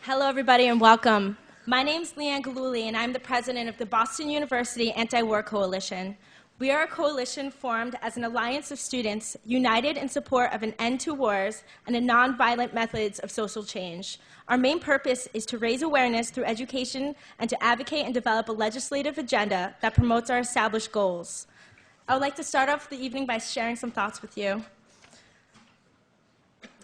Hello, everybody, and welcome. My name is Leanne Galuli, and I'm the president of the Boston University Anti-War Coalition. We are a coalition formed as an alliance of students united in support of an end to wars and a nonviolent methods of social change. Our main purpose is to raise awareness through education and to advocate and develop a legislative agenda that promotes our established goals. I would like to start off the evening by sharing some thoughts with you.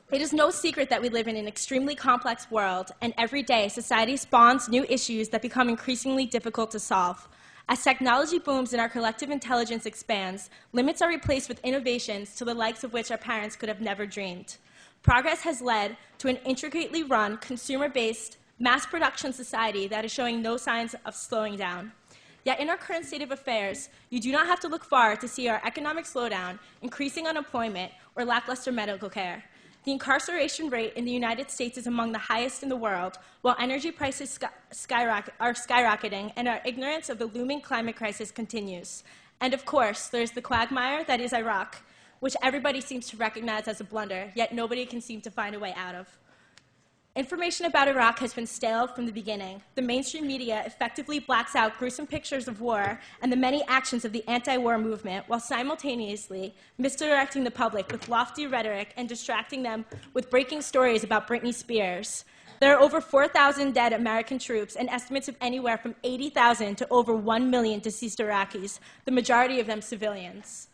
It is no secret that we live in an extremely complex world, and every day society spawns new issues that become increasingly difficult to solve. As technology booms and our collective intelligence expands, limits are replaced with innovations to the likes of which our parents could have never dreamed. Progress has led to an intricately run, consumer-based, mass production society that is showing no signs of slowing down. Yet in our current state of affairs, you do not have to look far to see our economic slowdown, increasing unemployment, or lackluster medical care. The incarceration rate in the United States is among the highest in the world, while energy prices are skyrocketing and our ignorance of the looming climate crisis continues. And of course, there's the quagmire that is Iraq, which everybody seems to recognize as a blunder, yet nobody can seem to find a way out of. Information about Iraq has been stale from the beginning. The mainstream media effectively blacks out gruesome pictures of war and the many actions of the anti-war movement while simultaneously misdirecting the public with lofty rhetoric and distracting them with breaking stories about Britney Spears. There are over 4,000 dead American troops and estimates of anywhere from 80,000 to over 1 million deceased Iraqis, the majority of them civilians.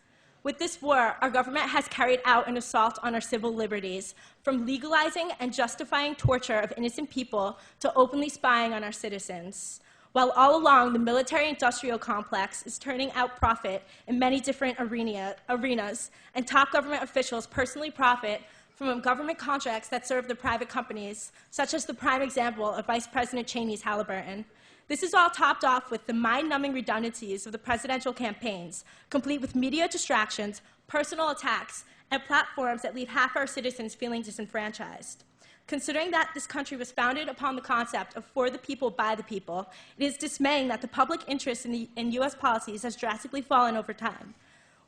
With this war, our government has carried out an assault on our civil liberties, from legalizing and justifying torture of innocent people to openly spying on our citizens. While all along, the military-industrial complex is turning out profit in many different arenas, and top government officials personally profit from government contracts that serve the private companies, such as the prime example of Vice President Cheney's Halliburton. This is all topped off with the mind-numbing redundancies of the presidential campaigns, complete with media distractions, personal attacks, and platforms that leave half our citizens feeling disenfranchised. Considering that this country was founded upon the concept of for the people, by the people, it is dismaying that the public interest in U.S. policies has drastically fallen over time,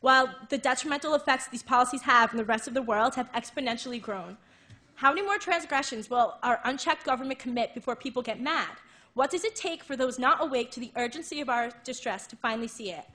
while the detrimental effects these policies have in the rest of the world have exponentially grown. How many more transgressions will our unchecked government commit before people get mad? What does it take for those not awake to the urgency of our distress to finally see it?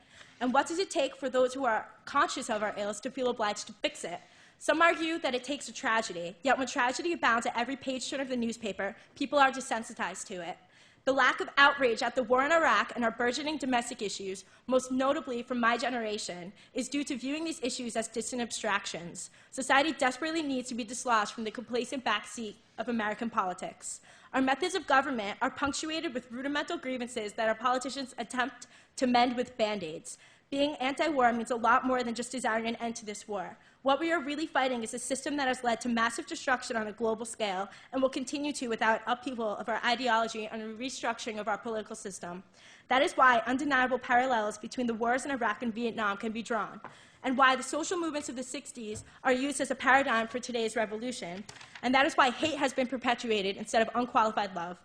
And what does it take for those who are conscious of our ills to feel obliged to fix it? Some argue that it takes a tragedy, yet when tragedy abounds at every page turn of the newspaper, people are desensitized to it. The lack of outrage at the war in Iraq and our burgeoning domestic issues, most notably from my generation, is due to viewing these issues as distant abstractions. Society desperately needs to be dislodged from the complacent backseat of American politics. Our methods of government are punctuated with rudimental grievances that our politicians attempt to mend with Band-Aids. Being anti-war means a lot more than just desiring an end to this war. What we are really fighting is a system that has led to massive destruction on a global scale and will continue to without upheaval of our ideology and a restructuring of our political system. That is why undeniable parallels between the wars in Iraq and Vietnam can be drawn, and why the social movements of the 60s are used as a paradigm for today's revolution. And that is why hate has been perpetuated instead of unqualified love.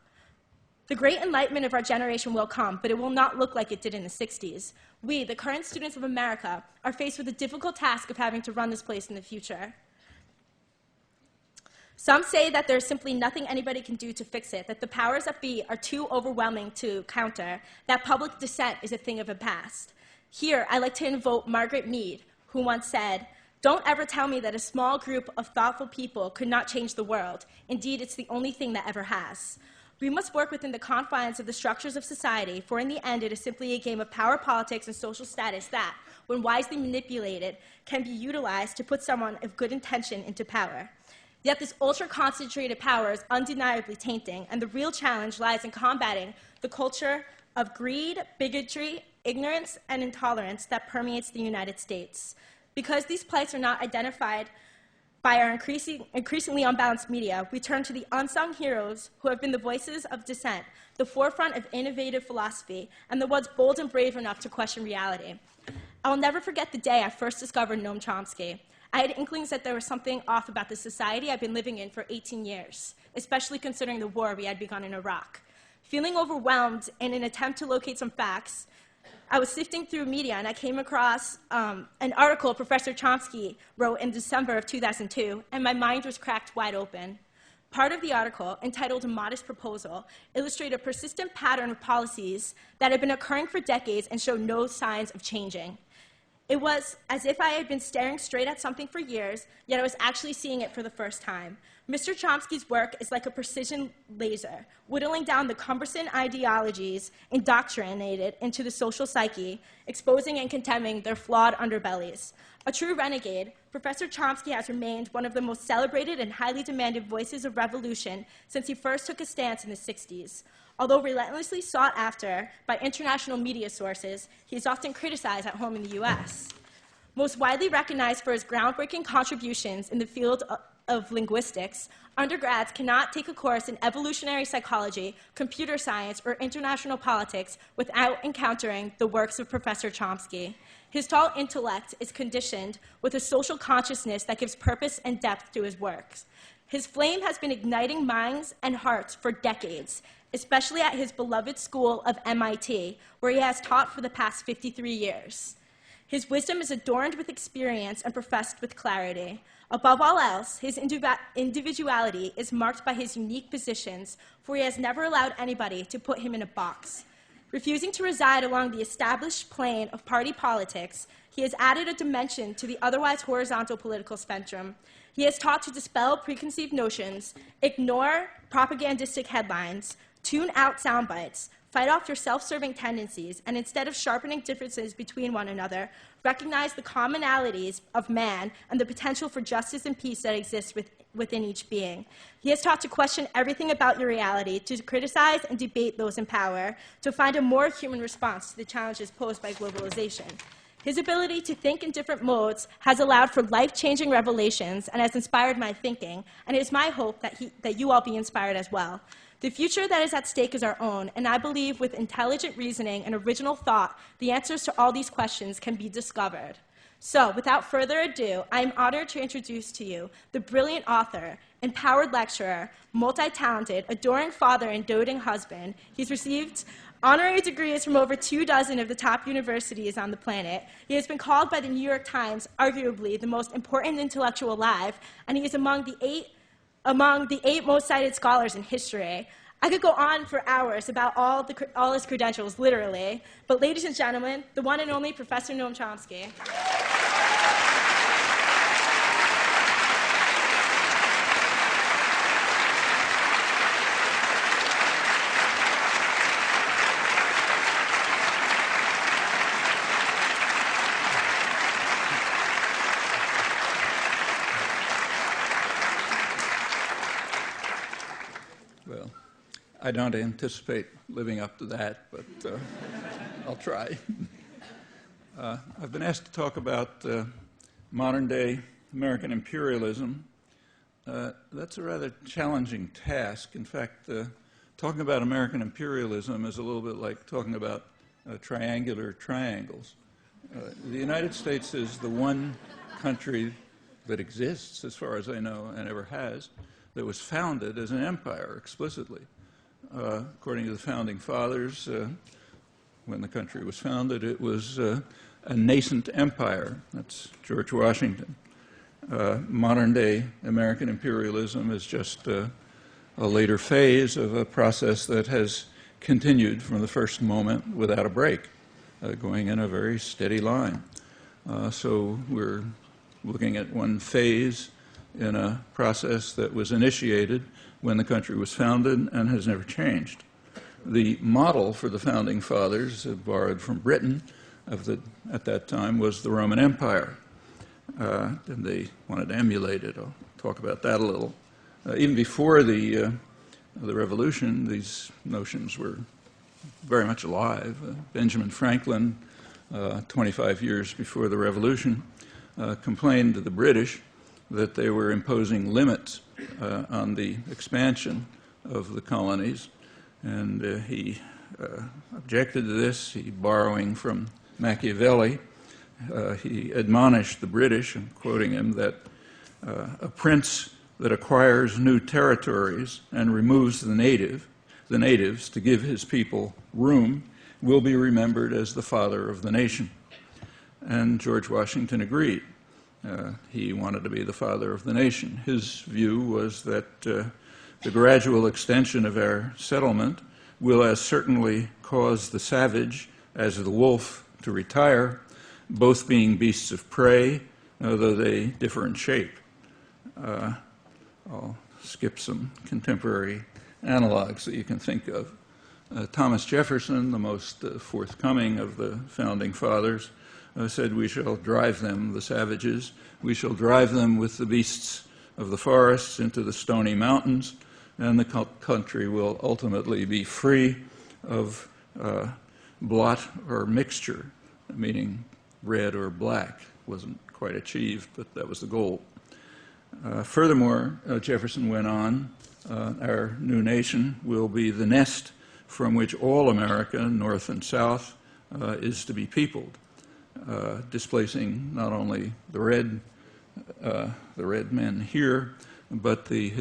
The great enlightenment of our generation will come, but it will not look like it did in the 60s. We, the current students of America, are faced with the difficult task of having to run this place in the future. Some say that there's simply nothing anybody can do to fix it, that the powers that be are too overwhelming to counter, that public dissent is a thing of the past. Here, I like to invoke Margaret Mead, who once said, "Don't ever tell me that a small group of thoughtful people could not change the world. Indeed, it's the only thing that ever has." We must work within the confines of the structures of society, for in the end, it is simply a game of power politics and social status that, when wisely manipulated, can be utilized to put someone of good intention into power. Yet this ultra-concentrated power is undeniably tainting, and the real challenge lies in combating the culture of greed, bigotry, ignorance, and intolerance that permeates the United States. Because these plights are not identified by our increasingly unbalanced media, we turn to the unsung heroes who have been the voices of dissent, the forefront of innovative philosophy, and the ones bold and brave enough to question reality. I will never forget the day I first discovered Noam Chomsky. I had inklings that there was something off about the society I've been living in for 18 years, especially considering the war we had begun in Iraq. Feeling overwhelmed in an attempt to locate some facts, I was sifting through media and I came across an article Professor Chomsky wrote in December of 2002, and my mind was cracked wide open. Part of the article, entitled A Modest Proposal, illustrated a persistent pattern of policies that had been occurring for decades and showed no signs of changing. It was as if I had been staring straight at something for years, yet I was actually seeing it for the first time. Mr. Chomsky's work is like a precision laser, whittling down the cumbersome ideologies indoctrinated into the social psyche, exposing and condemning their flawed underbellies. A true renegade, Professor Chomsky has remained one of the most celebrated and highly demanded voices of revolution since he first took a stance in the 60s. Although relentlessly sought after by international media sources, he is often criticized at home in the US. Most widely recognized for his groundbreaking contributions in the field of linguistics, undergrads cannot take a course in evolutionary psychology, computer science, or international politics without encountering the works of Professor Chomsky. His tall intellect is conditioned with a social consciousness that gives purpose and depth to his works. His flame has been igniting minds and hearts for decades, especially at his beloved school of MIT, where he has taught for the past 53 years. His wisdom is adorned with experience and professed with clarity. Above all else, his individuality is marked by his unique positions, for he has never allowed anybody to put him in a box. Refusing to reside along the established plane of party politics, he has added a dimension to the otherwise horizontal political spectrum. He has taught to dispel preconceived notions, ignore propagandistic headlines, tune out sound bites, fight off your self-serving tendencies, and instead of sharpening differences between one another, recognize the commonalities of man and the potential for justice and peace that exists within each being. He has taught to question everything about your reality, to criticize and debate those in power, to find a more human response to the challenges posed by globalization. His ability to think in different modes has allowed for life-changing revelations and has inspired my thinking, and it is my hope that you all be inspired as well. The future that is at stake is our own, and I believe with intelligent reasoning and original thought, the answers to all these questions can be discovered. So, without further ado, I am honored to introduce to you the brilliant author, empowered lecturer, multi-talented, adoring father, and doting husband. He's received honorary degrees from over 24 of the top universities on the planet. He has been called by the New York Times arguably the most important intellectual alive, and he is among the eight most cited scholars in history. I could go on for hours about all his credentials, literally, but ladies and gentlemen, the one and only Professor Noam Chomsky. Well, I don't anticipate living up to that, but I'll try. I've been asked to talk about modern-day American imperialism. That's a rather challenging task. In fact, talking about American imperialism is a little bit like talking about triangular triangles. The United States is the one country that exists, as far as I know, and ever has, that was founded as an empire explicitly. According to the Founding Fathers, when the country was founded, it was a nascent empire. That's George Washington. Modern-day American imperialism is just a later phase of a process that has continued from the first moment without a break, going in a very steady line. So we're looking at one phase in a process that was initiated when the country was founded and has never changed. The model for the Founding Fathers, borrowed from Britain at that time, was the Roman Empire. And they wanted to emulate it. I'll talk about that a little. Even before the Revolution, these notions were very much alive. Benjamin Franklin, 25 years before the Revolution, complained to the British that they were imposing limits on the expansion of the colonies, and he objected to this. He, borrowing from Machiavelli, he admonished the British, I'm quoting him, that a prince that acquires new territories and removes the natives to give his people room will be remembered as the father of the nation. And George Washington agreed. He wanted to be the father of the nation. His view was that The gradual extension of our settlement will as certainly cause the savage as the wolf to retire, both being beasts of prey, though they differ in shape. I'll skip some contemporary analogs that you can think of. Thomas Jefferson, the most forthcoming of the founding fathers, said, "We shall drive them, the savages, we shall drive them with the beasts of the forests into the stony mountains, and the country will ultimately be free of blot or mixture," meaning red or black. Wasn't quite achieved, but that was the goal. Furthermore, Jefferson went on, our new nation will be the nest from which all America, north and south, is to be peopled, displacing not only the red men here, but the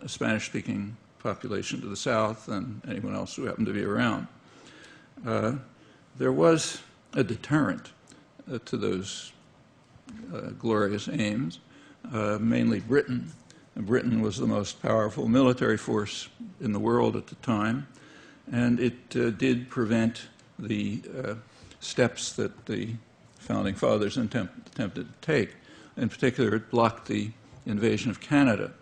Spanish-speaking population to the south and anyone else who happened to be around. There was a deterrent to those glorious aims, mainly Britain. Britain was the most powerful military force in the world at the time, and it did prevent the steps that the founding fathers attempted to take. In particular, it blocked the invasion of Canada.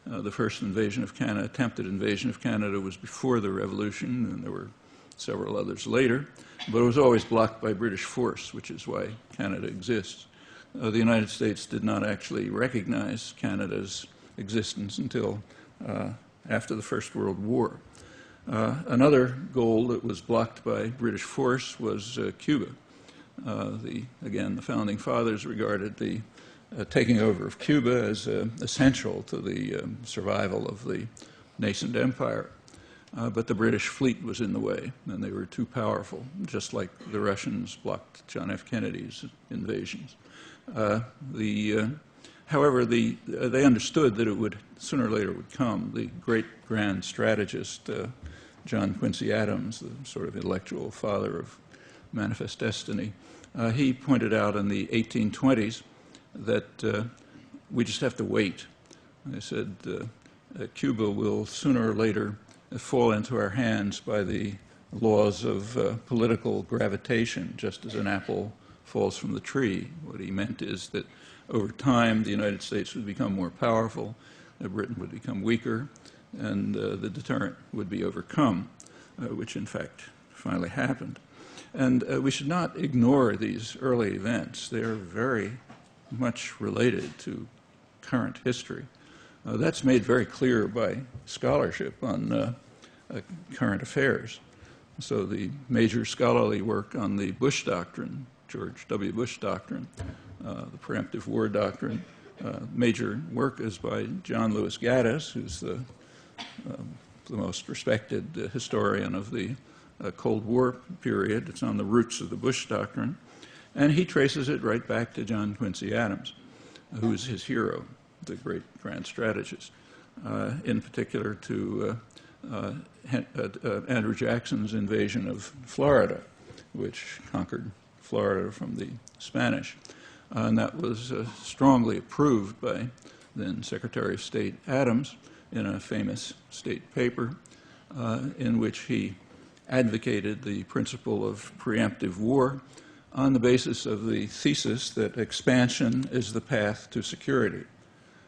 The first attempted invasion of Canada was before the Revolution, and there were several others later, but it was always blocked by British force, which is why Canada exists. The United States did not actually recognize Canada's existence until after the First World War. Another goal that was blocked by British force was Cuba. Again, the founding fathers regarded the taking over of Cuba as essential to the survival of the nascent empire. But the British fleet was in the way, and they were too powerful, just like the Russians blocked John F. Kennedy's invasions. However, they understood that it would, sooner or later, would come. The great grand strategist, John Quincy Adams, the sort of intellectual father of manifest destiny, he pointed out in the 1820s that we just have to wait. They said, Cuba will sooner or later fall into our hands by the laws of political gravitation, just as an apple falls from the tree. What he meant is that over time, the United States would become more powerful, Britain would become weaker, and the deterrent would be overcome, which in fact finally happened. And we should not ignore these early events. They are very much related to current history. That's made very clear by scholarship on current affairs. So the major scholarly work on the Bush Doctrine, George W. Bush Doctrine, the preemptive war doctrine, major work is by John Lewis Gaddis, who's the most respected historian of the Cold War period. It's on the roots of the Bush Doctrine. And he traces it right back to John Quincy Adams, who is his hero, the great grand strategist, in particular to Andrew Jackson's invasion of Florida, which conquered Florida from the Spanish. And that was strongly approved by then Secretary of State Adams in a famous state paper in which he advocated the principle of preemptive war on the basis of the thesis that expansion is the path to security.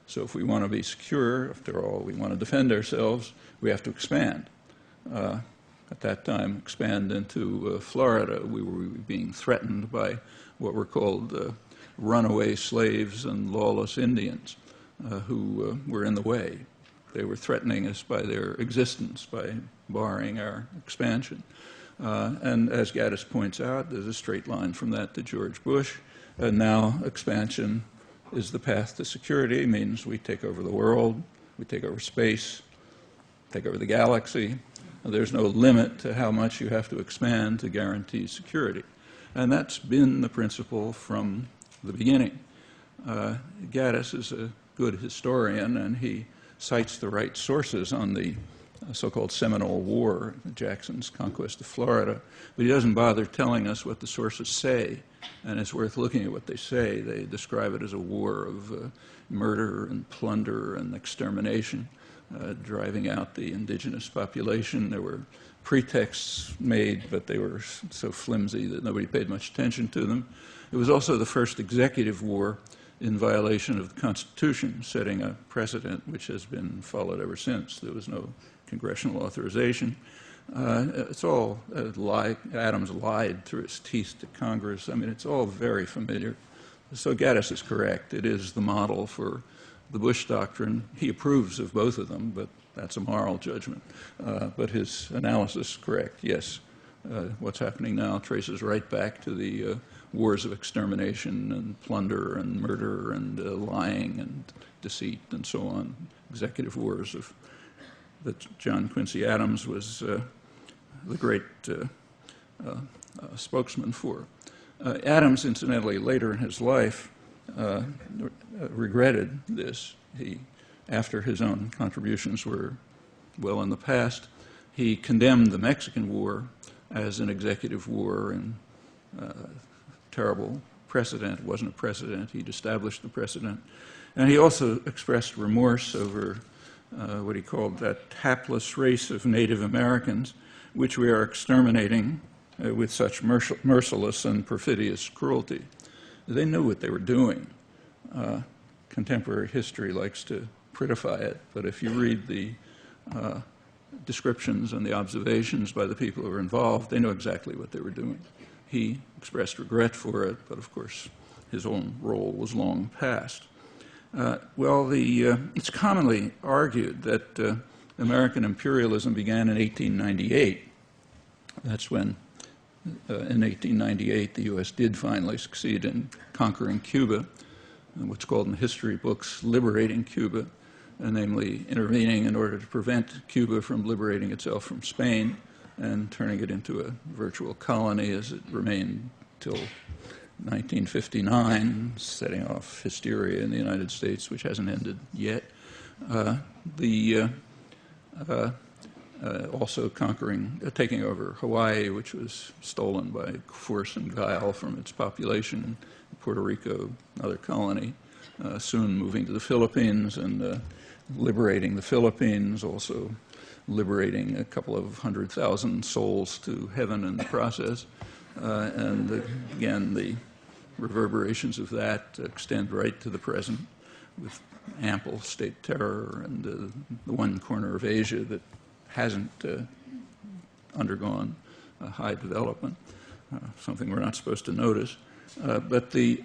So if we want to be secure, after all, we want to defend ourselves, we have to expand. At that time, expand into Florida. We were being threatened by what were called runaway slaves and lawless Indians who were in the way. They were threatening us by their existence, by barring our expansion. And as Gaddis points out, there's a straight line from that to George Bush. And now expansion is the path to security. It means we take over the world, we take over space, take over the galaxy. There's no limit to how much you have to expand to guarantee security. And that's been the principle from the beginning. Gaddis is a good historian, and he cites the right sources on the so-called Seminole War, Jackson's conquest of Florida, but he doesn't bother telling us what the sources say. And it's worth looking at what they say. They describe it as a war of murder and plunder and extermination, driving out the indigenous population. There were pretexts made, but they were so flimsy that nobody paid much attention to them. It was also the first executive war in violation of the Constitution, setting a precedent which has been followed ever since. There was no congressional authorization. It's all Adams lied through his teeth to Congress. I mean, it's all very familiar. So Gaddis is correct. It is the model for the Bush doctrine. He approves of both of them, but that's a moral judgment. But his analysis is correct. Yes, what's happening now traces right back to the wars of extermination and plunder and murder and lying and deceit and so on, executive wars that John Quincy Adams was the great spokesman for. Adams, incidentally, later in his life, regretted this. After his own contributions were well in the past, he condemned the Mexican War as an executive war and terrible precedent. It wasn't a precedent. He'd established the precedent. And he also expressed remorse over what he called that hapless race of Native Americans, which we are exterminating with such merciless and perfidious cruelty. They knew what they were doing. Contemporary history likes to prettify it, but if you read the descriptions and the observations by the people who were involved, they know exactly what they were doing. He expressed regret for it, but of course his own role was long past. It's commonly argued that American imperialism began in 1898. That's when, in 1898, the U.S. did finally succeed in conquering Cuba, what's called in history books liberating Cuba, namely intervening in order to prevent Cuba from liberating itself from Spain and turning it into a virtual colony as it remained till 1959, setting off hysteria in the United States, which hasn't ended yet. Also taking over Hawaii, which was stolen by force and guile from its population, Puerto Rico, another colony, soon moving to the Philippines and liberating the Philippines, also liberating a couple of 100,000 souls to heaven in the process. Again, the reverberations of that extend right to the present with ample state terror and the one corner of Asia that hasn't undergone a high development, something we're not supposed to notice. But the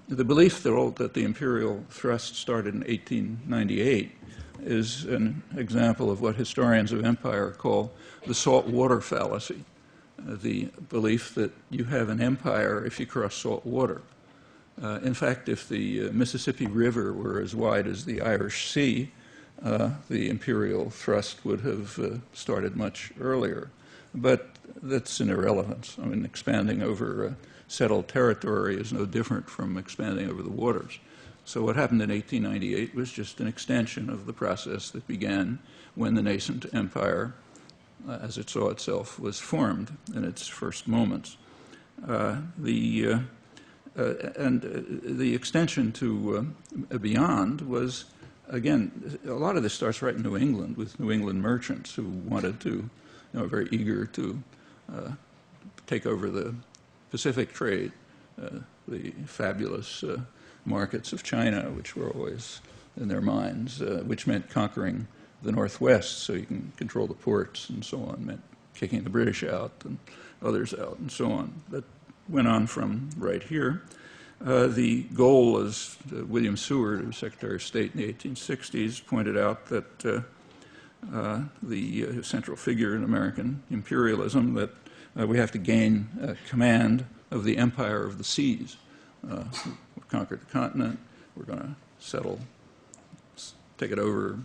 belief that the imperial thrust started in 1898 is an example of what historians of empire call the salt water fallacy, the belief that you have an empire if you cross salt water. In fact, if the Mississippi River were as wide as the Irish Sea, the imperial thrust would have started much earlier. But that's an irrelevance. I mean, expanding over settled territory is no different from expanding over the waters. So what happened in 1898 was just an extension of the process that began when the nascent empire, as it saw itself, was formed in its first moments. The extension to beyond was, again, a lot of this starts right in New England with New England merchants who wanted to, very eager to take over the Pacific trade, the fabulous markets of China, which were always in their minds, which meant conquering the Northwest so you can control the ports and so on, meant kicking the British out and others out and so on. That went on from right here. The goal, as William Seward, who was Secretary of State in the 1860s, pointed out that the central figure in American imperialism, that we have to gain command of the empire of the seas. We've conquered the continent. We're going to settle, take it over.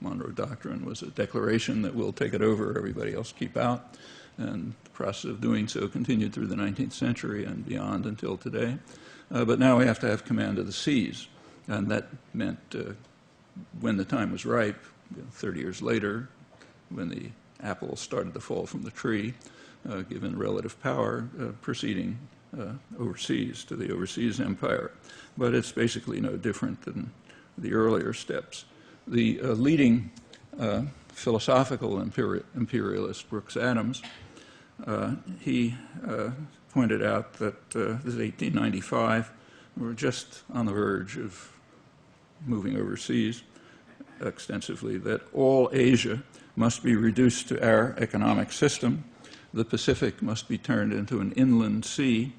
Monroe Doctrine was a declaration that we'll take it over, everybody else keep out. And the process of doing so continued through the 19th century and beyond until today. But now we have to have command of the seas. And that meant when the time was ripe, 30 years later, when the apple started to fall from the tree, given relative power, proceeding overseas, to the overseas empire. But it's basically no different than the earlier steps. The leading philosophical imperialist, Brooks Adams, he pointed out that this is 1895, we're just on the verge of moving overseas extensively, that all Asia must be reduced to our economic system. The Pacific must be turned into an inland sea,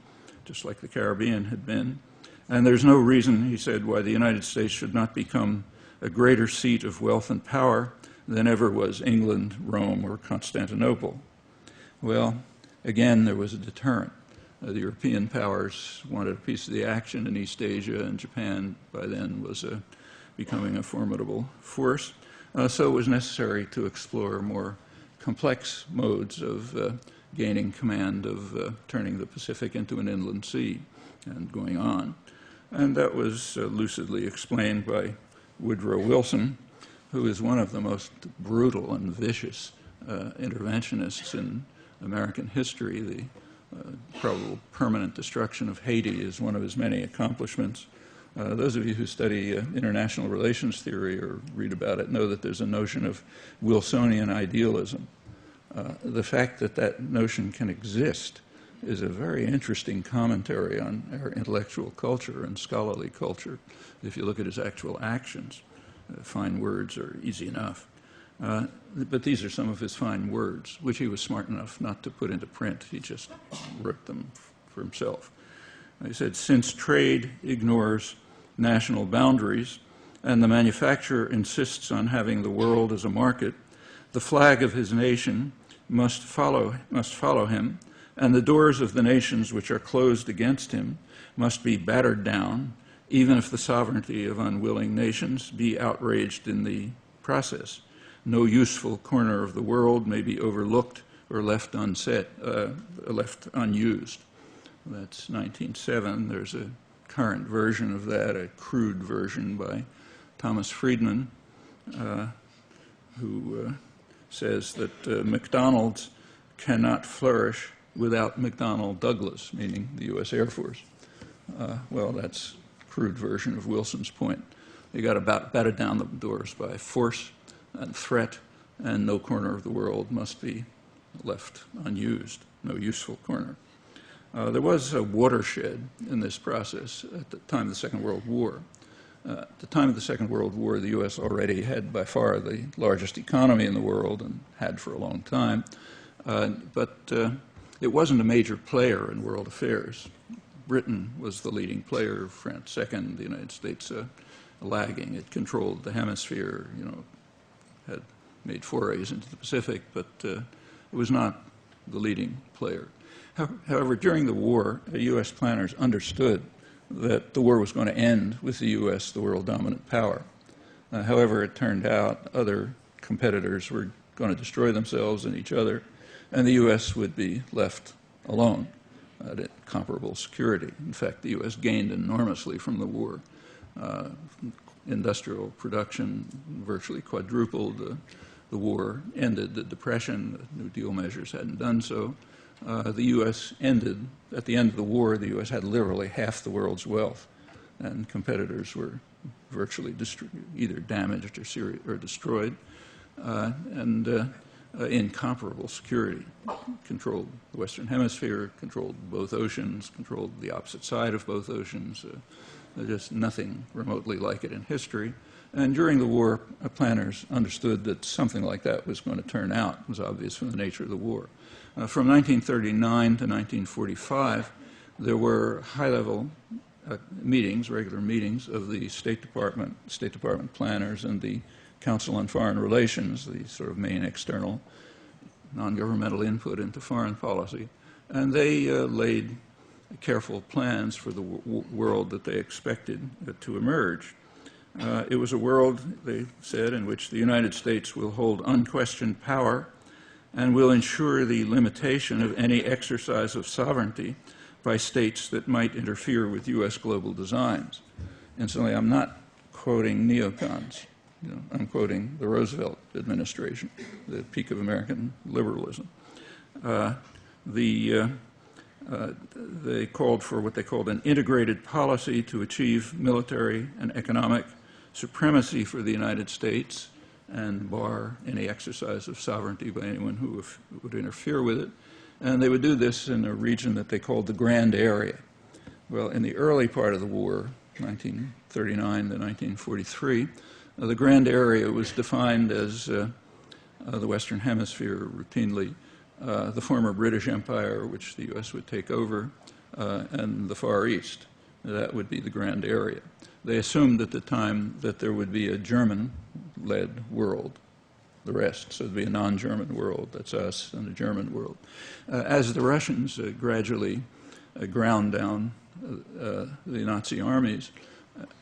just like the Caribbean had been. And there's no reason, he said, why the United States should not become a greater seat of wealth and power than ever was England, Rome, or Constantinople. Well, again, there was a deterrent. The European powers wanted a piece of the action in East Asia, and Japan by then was becoming a formidable force. So it was necessary to explore more complex modes of gaining command of turning the Pacific into an inland sea and going on. And that was lucidly explained by Woodrow Wilson, who is one of the most brutal and vicious interventionists in American history. The probable permanent destruction of Haiti is one of his many accomplishments. Those of you who study international relations theory or read about it know that there's a notion of Wilsonian idealism. The fact that that notion can exist is a very interesting commentary on our intellectual culture and scholarly culture. If you look at his actual actions, fine words are easy enough. But these are some of his fine words, which he was smart enough not to put into print. He just wrote them for himself. He said, since trade ignores national boundaries and the manufacturer insists on having the world as a market, the flag of his nation must follow him, and the doors of the nations which are closed against him must be battered down, even if the sovereignty of unwilling nations be outraged in the process. No useful corner of the world may be overlooked or left unused. That's 1907. There's a current version of that, a crude version by Thomas Friedman, who says that McDonald's cannot flourish without McDonnell Douglas, meaning the U.S. Air Force. Well, that's a crude version of Wilson's point. They got to batter down the doors by force and threat, and no corner of the world must be left unused, no useful corner. There was a watershed in this process at the time of the Second World War. At the time of the Second World War, the U.S. already had by far the largest economy in the world and had for a long time, but it wasn't a major player in world affairs. Britain was the leading player, France second, the United States lagging. It controlled the hemisphere, had made forays into the Pacific, but it was not the leading player. However, during the war, U.S. planners understood that the war was going to end with the U.S., the world dominant power. However, it turned out other competitors were going to destroy themselves and each other, and the U.S. would be left alone at comparable security. In fact, the U.S. gained enormously from the war. Industrial production virtually quadrupled. The war ended the Depression. The New Deal measures hadn't done so. The U.S. ended, at the end of the war, the U.S. had literally half the world's wealth, and competitors were virtually either damaged or destroyed, and incomparable security. Controlled the Western Hemisphere, controlled both oceans, controlled the opposite side of both oceans. Just nothing remotely like it in history. And during the war, planners understood that something like that was going to turn out. It was obvious from the nature of the war. From 1939 to 1945, there were high-level meetings, regular meetings, of the State Department planners and the Council on Foreign Relations, the sort of main external non-governmental input into foreign policy. And they laid careful plans for the world that they expected to emerge. It was a world, they said, in which the United States will hold unquestioned power and will ensure the limitation of any exercise of sovereignty by states that might interfere with U.S. global designs. Incidentally, I'm not quoting neocons. I'm quoting the Roosevelt administration, the peak of American liberalism. They called for what they called an integrated policy to achieve military and economic supremacy for the United States and bar any exercise of sovereignty by anyone who would interfere with it. And they would do this in a region that they called the Grand Area. Well, in the early part of the war, 1939 to 1943, the Grand Area was defined as the Western Hemisphere routinely, the former British Empire, which the U.S. would take over, and the Far East. That would be the Grand Area. They assumed at the time that there would be a German-led world, the rest, so it would be a non-German world, that's us, and a German world. As the Russians gradually ground down the Nazi armies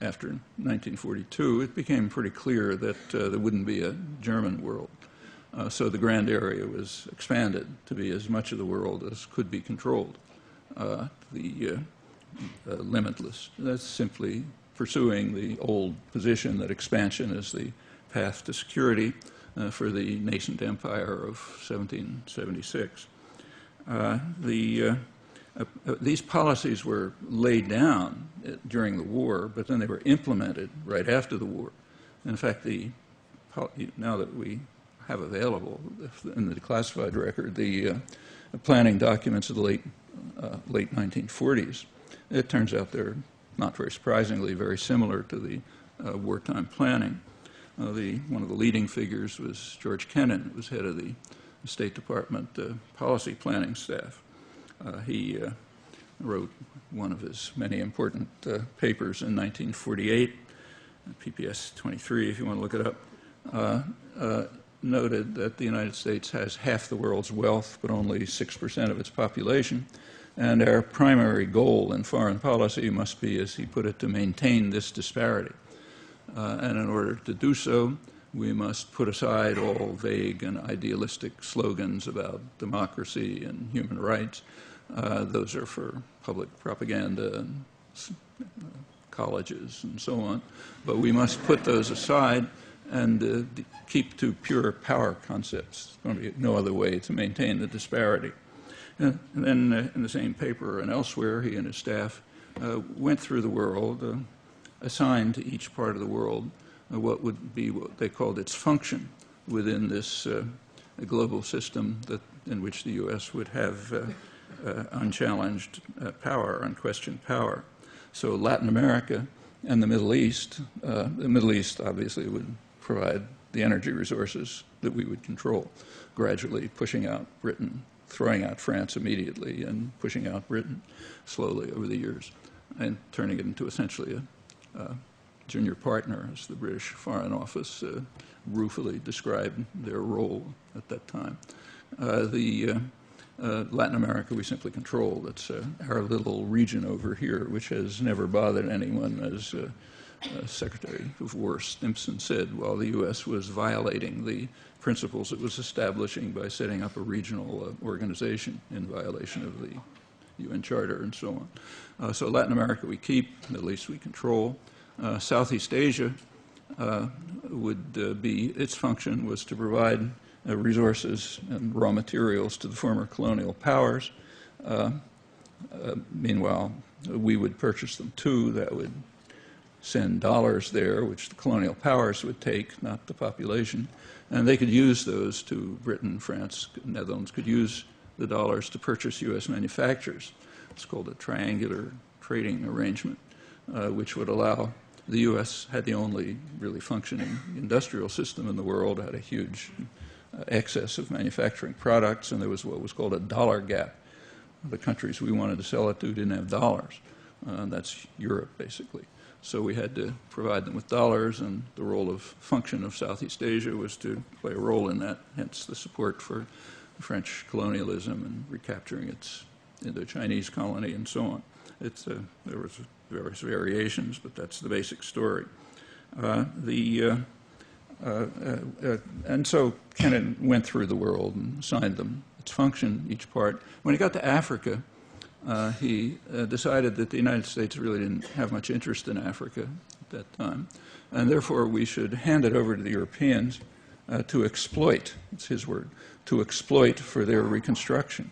after 1942, it became pretty clear that there wouldn't be a German world. So the Grand Area was expanded to be as much of the world as could be controlled, limitless. That's simply pursuing the old position that expansion is the path to security for the nascent empire of 1776. These policies were laid down during the war, but then they were implemented right after the war. In fact, now that we have available in the declassified record the planning documents of the late 1940s, it turns out they're not very surprisingly very similar to the wartime planning. One of the leading figures was George Kennan, who was head of the State Department policy planning staff. He wrote one of his many important papers in 1948, PPS 23 if you want to look it up, noted that the United States has half the world's wealth but only 6% of its population, and our primary goal in foreign policy must be, as he put it, to maintain this disparity. And in order to do so, we must put aside all vague and idealistic slogans about democracy and human rights. Those are for public propaganda and colleges and so on. But we must put those aside and keep to pure power concepts. There's going to be no other way to maintain the disparity. And then in the same paper and elsewhere, he and his staff went through the world, assigned to each part of the world what would be what they called its function within this global system in which the U.S. would have unchallenged power, unquestioned power. So Latin America and the Middle East obviously would provide the energy resources that we would control, gradually pushing out Britain, throwing out France immediately, and pushing out Britain slowly over the years, and turning it into essentially a junior partner, as the British Foreign Office ruefully described their role at that time. Latin America we simply control. It's our little region over here, which has never bothered anyone, as Secretary of War Stimson said, while the U.S. was violating the principles it was establishing by setting up a regional organization in violation of the UN Charter and so on. So Latin America we keep, Middle East we control. Southeast Asia its function was to provide resources and raw materials to the former colonial powers. Meanwhile, we would purchase them too. That would send dollars there, which the colonial powers would take, not the population. And they could use those to, Britain, France, Netherlands could use the dollars to purchase U.S. manufacturers. It's called a triangular trading arrangement, which would allow the U.S. had the only really functioning industrial system in the world, had a huge excess of manufacturing products, and there was what was called a dollar gap. The countries we wanted to sell it to didn't have dollars. That's Europe, basically. So we had to provide them with dollars, and the role of function of Southeast Asia was to play a role in that, hence the support for French colonialism and recapturing its Indo-Chinese colony and so on. There was various variations, but that's the basic story. And so Kennan went through the world and assigned them its function, each part. When he got to Africa, he decided that the United States really didn't have much interest in Africa at that time, and therefore we should hand it over to the Europeans to exploit, it's his word, to exploit for their reconstruction.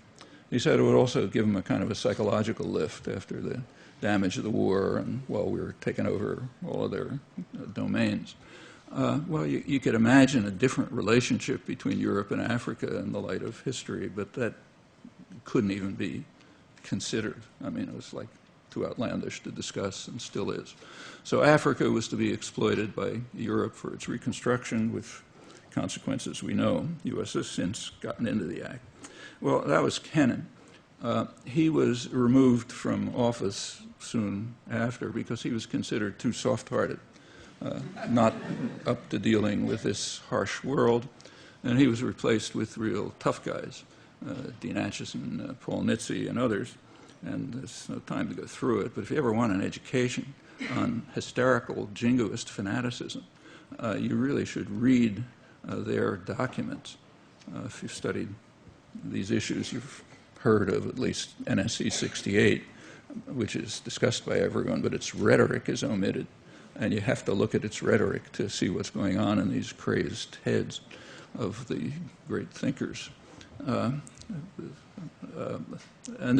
He said it would also give them a kind of a psychological lift after the damage of the war and while we were taking over all of their domains. Well, you could imagine a different relationship between Europe and Africa in the light of history, but that couldn't even be considered. I mean, it was like too outlandish to discuss and still is. So Africa was to be exploited by Europe for its reconstruction with consequences we know. The U.S. has since gotten into the act. Well, that was Kennan. He was removed from office soon after because he was considered too soft-hearted, not up to dealing with this harsh world, and he was replaced with real tough guys, Dean Acheson, Paul Nitze, and others. And there's no time to go through it, but if you ever want an education on hysterical jingoist fanaticism, you really should read their documents. If you've studied these issues, you've heard of at least NSC 68, which is discussed by everyone, but its rhetoric is omitted. And you have to look at its rhetoric to see what's going on in these crazed heads of the great thinkers. And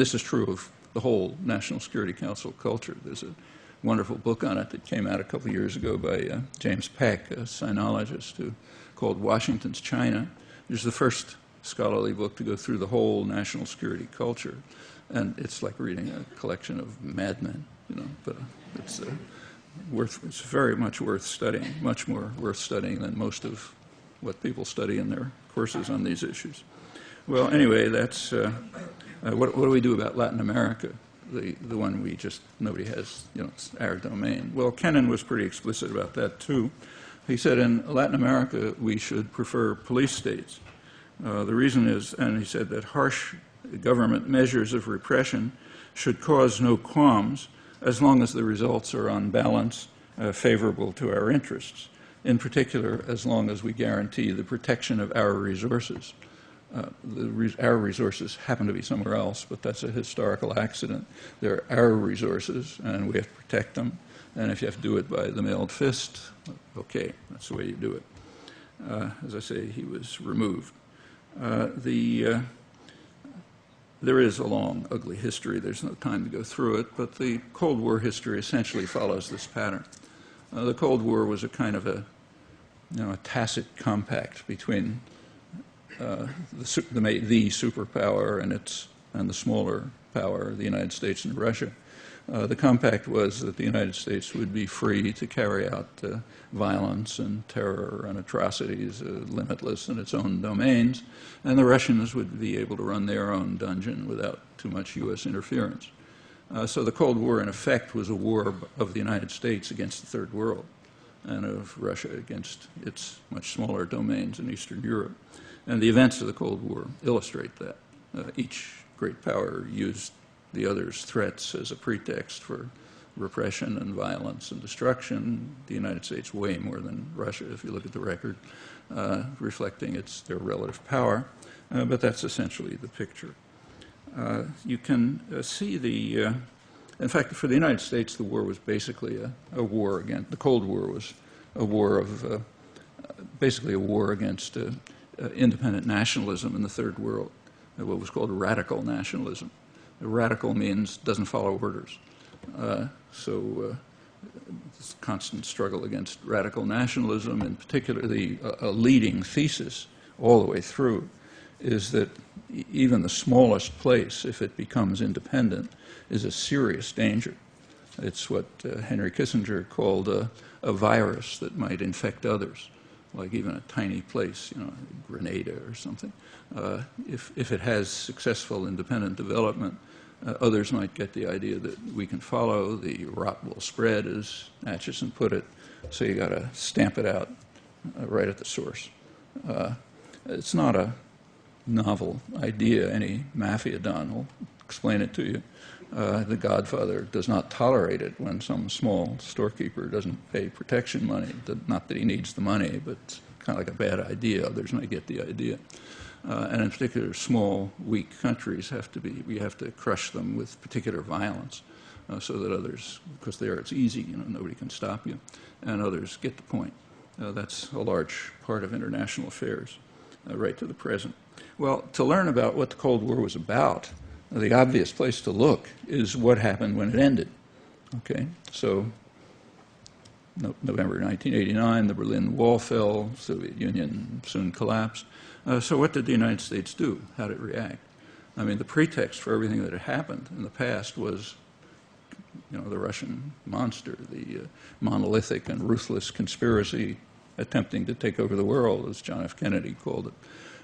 this is true of the whole National Security Council culture. There's a wonderful book on it that came out a couple of years ago by James Peck, a sinologist, called Washington's China. It was the first scholarly book to go through the whole national security culture. And it's like reading a collection of madmen, but it's very much worth studying, much more worth studying than most of what people study in their courses on these issues. Well, anyway, that's what do we do about Latin America, the one nobody has, it's our domain. Well, Kennan was pretty explicit about that too. He said in Latin America we should prefer police states. The reason is, and he said that harsh government measures of repression should cause no qualms as long as the results are on balance favorable to our interests, in particular as long as we guarantee the protection of our resources. Our resources happen to be somewhere else, but that's a historical accident. They're our resources, and we have to protect them. And if you have to do it by the mailed fist, okay, that's the way you do it. As I say, he was removed. There is a long, ugly history. There's no time to go through it, but the Cold War history essentially follows this pattern. The Cold War was a kind of a tacit compact between the superpower and the smaller power, the United States and Russia. The compact was that the United States would be free to carry out violence and terror and atrocities, limitless in its own domains, and the Russians would be able to run their own dungeon without too much U.S. interference. So the Cold War, in effect, was a war of the United States against the Third World and of Russia against its much smaller domains in Eastern Europe. And the events of the Cold War illustrate that. Each great power used the other's threats as a pretext for repression and violence and destruction. The United States way more than Russia, if you look at the record, reflecting their relative power. But that's essentially the picture. You can see in fact, for the United States, the war was basically a war against, the Cold War was a war of, basically a war against independent nationalism in the Third World, what was called radical nationalism. Radical means doesn't follow orders. So this constant struggle against radical nationalism, and particularly a leading thesis all the way through, is that even the smallest place, if it becomes independent, is a serious danger. It's what Henry Kissinger called a virus that might infect others, like even a tiny place, Grenada or something. If it has successful independent development, others might get the idea that we can follow. The rot will spread, as Acheson put it, so you got to stamp it out right at the source. It's not a novel idea. Any mafia don will explain it to you. The Godfather does not tolerate it when some small storekeeper doesn't pay protection money. Not that he needs the money, but it's kind of like a bad idea. Others might get the idea. And in particular, small, weak countries we have to crush them with particular violence so that others, because there it's easy, nobody can stop you, and others get the point. That's a large part of international affairs, right to the present. Well, to learn about what the Cold War was about, the obvious place to look is what happened when it ended. Okay, so November 1989, the Berlin Wall fell, Soviet Union soon collapsed. So what did the United States do? How did it react? I mean, the pretext for everything that had happened in the past was, the Russian monster, the monolithic and ruthless conspiracy attempting to take over the world, as John F. Kennedy called it.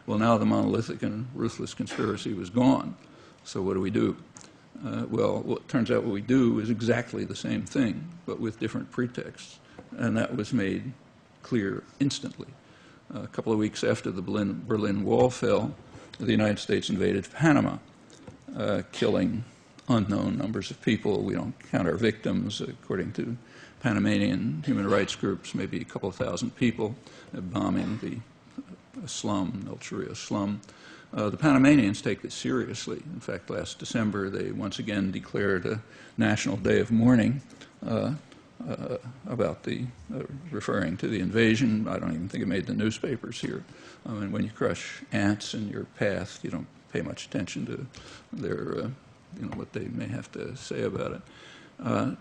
Well, now the monolithic and ruthless conspiracy was gone. So what do we do? Well, it turns out what we do is exactly the same thing, but with different pretexts. And that was made clear instantly. A couple of weeks after the Berlin Wall fell, the United States invaded Panama, killing unknown numbers of people. We don't count our victims. According to Panamanian human rights groups, maybe a couple of thousand people, bombing the slum, El Chorrillo slum. The Panamanians take this seriously. In fact, last December, they once again declared a national day of mourning about referring to the invasion. I don't even think it made the newspapers here. I mean, when you crush ants in your path, you don't pay much attention to their, what they may have to say about it.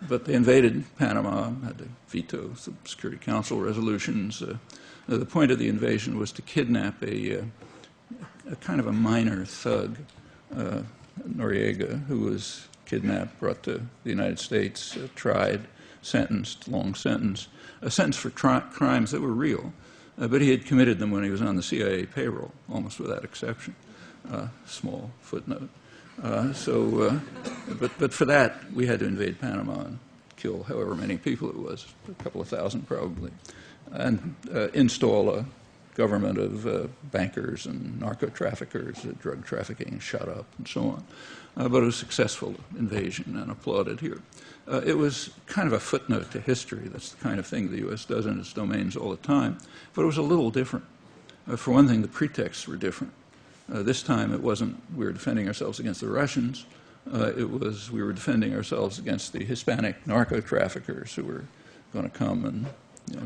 But they invaded Panama, had to veto some Security Council resolutions. The point of the invasion was to kidnap a kind of a minor thug, Noriega, who was kidnapped, brought to the United States, tried, sentenced, long sentence, a sentence for crimes that were real, but he had committed them when he was on the CIA payroll, almost without exception. Small footnote. But for that, we had to invade Panama and kill however many people it was, a couple of thousand probably, and install a government of bankers and narco-traffickers, drug trafficking shot up, and so on. But it was a successful invasion and applauded here. It was kind of a footnote to history. That's the kind of thing the U.S. does in its domains all the time. But it was a little different. For one thing, the pretexts were different. This time it wasn't we were defending ourselves against the Russians. It was we were defending ourselves against the Hispanic narco-traffickers who were going to come and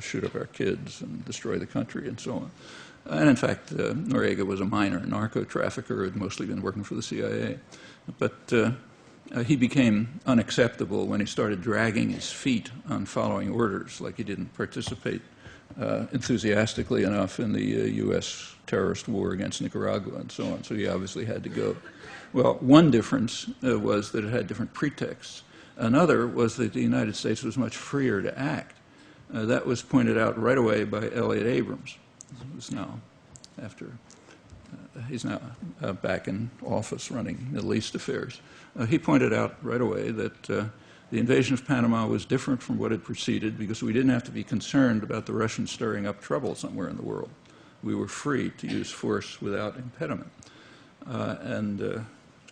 shoot up our kids and destroy the country and so on. And in fact, Noriega was a minor narco-trafficker, had mostly been working for the CIA. But he became unacceptable when he started dragging his feet on following orders, like he didn't participate enthusiastically enough in the U.S. terrorist war against Nicaragua and so on. So he obviously had to go. Well, one difference was that it had different pretexts. Another was that the United States was much freer to act. That was pointed out right away by Elliott Abrams, who's now he's now back in office running Middle East affairs. He pointed out right away that the invasion of Panama was different from what had preceded because we didn't have to be concerned about the Russians stirring up trouble somewhere in the world. We were free to use force without impediment.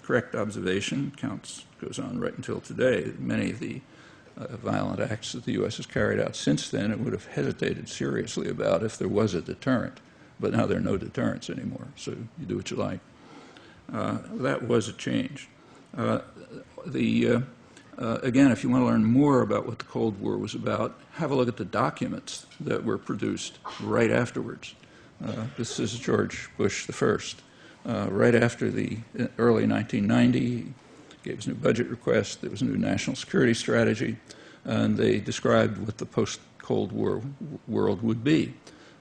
Correct observation goes on right until today. Many of the violent acts that the U.S. has carried out since then, it would have hesitated seriously about if there was a deterrent. But now there are no deterrents anymore, so you do what you like. That was a change. Again, if you want to learn more about what the Cold War was about, have a look at the documents that were produced right afterwards. This is George Bush I. Right after the early 1990, he gave his new budget request. There was a new national security strategy, and they described what the post-Cold War world would be.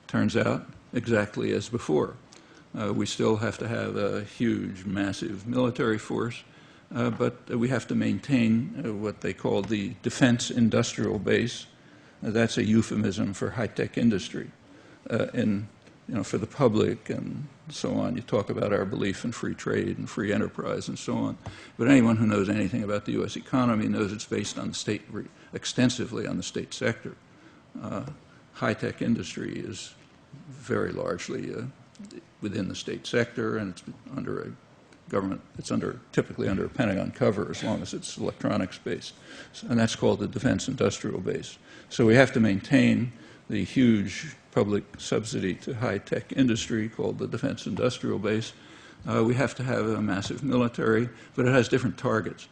Turns out, exactly as before. We still have to have a huge, massive military force, but we have to maintain what they call the defense industrial base. That's a euphemism for high-tech industry. For the public and so on, you talk about our belief in free trade and free enterprise and so on. But anyone who knows anything about the U.S. economy knows it's based on the state, extensively on the state sector. High-tech industry is very largely within the state sector, and it's under a government, typically under a Pentagon cover as long as it's electronics based. And that's called the defense industrial base. So we have to maintain the huge public subsidy to high-tech industry called the defense industrial base. We have to have a massive military, but it has different targets.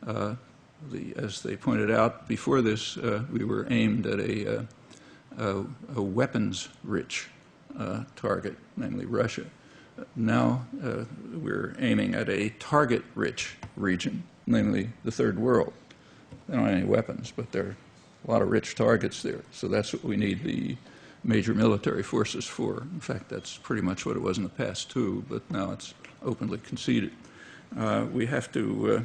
As they pointed out before this, we were aimed at a weapons-rich target, namely Russia. now we're aiming at a target-rich region, namely the Third World. They don't have any weapons, but there are a lot of rich targets there. So that's what we need the major military forces for. In fact, that's pretty much what it was in the past, too, but now it's openly conceded. We have to,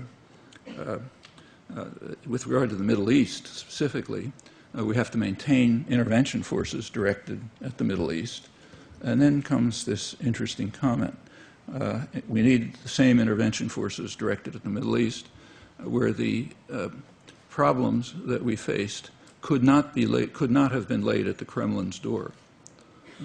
with regard to the Middle East specifically, we have to maintain intervention forces directed at the Middle East. And then comes this interesting comment. We need the same intervention forces directed at the Middle East, where the problems that we faced could not have been laid at the Kremlin's door.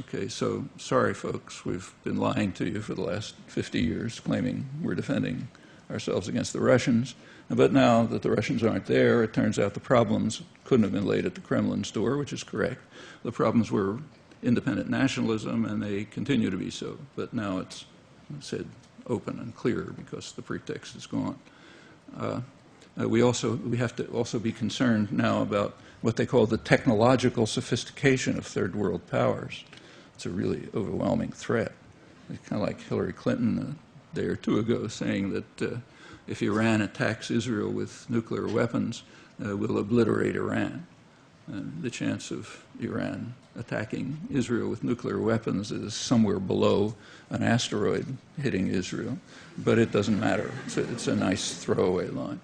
Okay, so sorry, folks, we've been lying to you for the last 50 years, claiming we're defending ourselves against the Russians. But now that the Russians aren't there, it turns out the problems couldn't have been laid at the Kremlin's door, which is correct. The problems were independent nationalism, and they continue to be so. But now it's said open and clear because the pretext is gone. We have to also be concerned now about what they call the technological sophistication of third world powers. It's a really overwhelming threat. It's kind of like Hillary Clinton a day or two ago saying that if Iran attacks Israel with nuclear weapons, we'll obliterate Iran. And the chance of Iran attacking Israel with nuclear weapons is somewhere below an asteroid hitting Israel, but it doesn't matter. It's a nice throwaway line.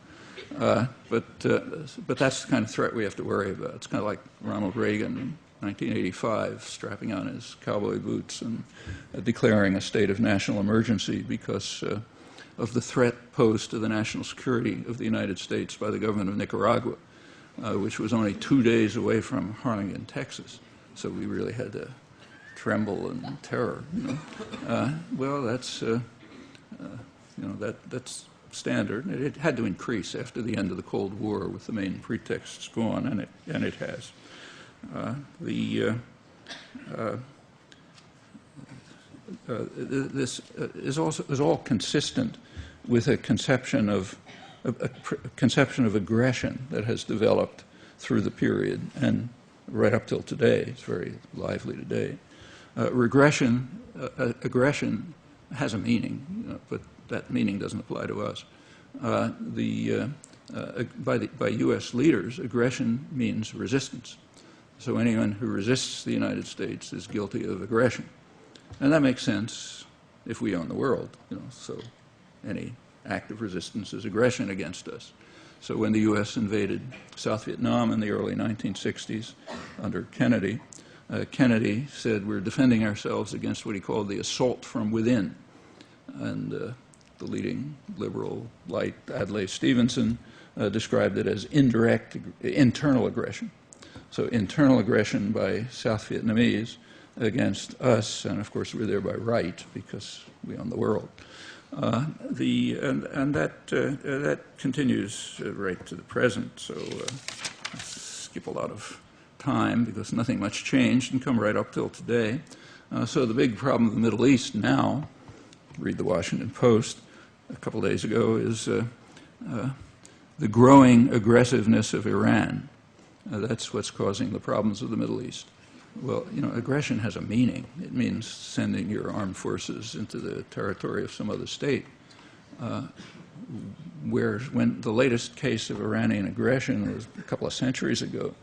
But that's the kind of threat we have to worry about. It's kind of like Ronald Reagan in 1985 strapping on his cowboy boots and declaring a state of national emergency because of the threat posed to the national security of the United States by the government of Nicaragua, which was only 2 days away from Harlingen, Texas. So we really had to tremble in terror. Well, that's that's standard. It had to increase after the end of the Cold War, with the main pretexts gone, and it has. This is all consistent with a conception of aggression that has developed through the period and right up till today. It's very lively today. Aggression has a meaning, but that meaning doesn't apply to us. By U.S. leaders, aggression means resistance. So anyone who resists the United States is guilty of aggression. And that makes sense if we own the world, so any act of resistance is aggression against us. So when the U.S. invaded South Vietnam in the early 1960s under Kennedy, Kennedy said we're defending ourselves against what he called the assault from within. And the leading liberal light, Adlai Stevenson, described it as internal aggression. So internal aggression by South Vietnamese against us, and of course we're there by right because we own the world. And that continues right to the present. So let's skip a lot of time because nothing much changed and come right up till today. So the big problem of the Middle East now, read the Washington Post a couple days ago, is the growing aggressiveness of Iran. That's what's causing the problems of the Middle East. Well, aggression has a meaning. It means sending your armed forces into the territory of some other state. When the latest case of Iranian aggression was a couple of centuries ago,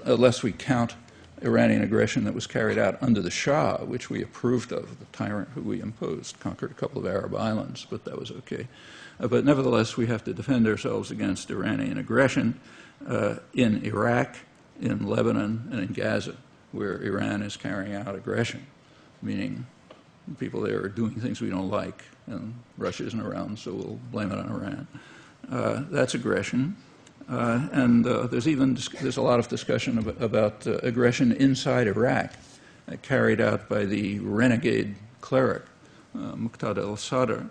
unless we count Iranian aggression that was carried out under the Shah, which we approved of, the tyrant who we imposed, conquered a couple of Arab islands, but that was okay. But nevertheless, we have to defend ourselves against Iranian aggression in Iraq, in Lebanon, and in Gaza, where Iran is carrying out aggression, meaning people there are doing things we don't like, and Russia isn't around, so we'll blame it on Iran. That's aggression. And there's a lot of discussion about aggression inside Iraq, carried out by the renegade cleric, Muqtada al-Sadr.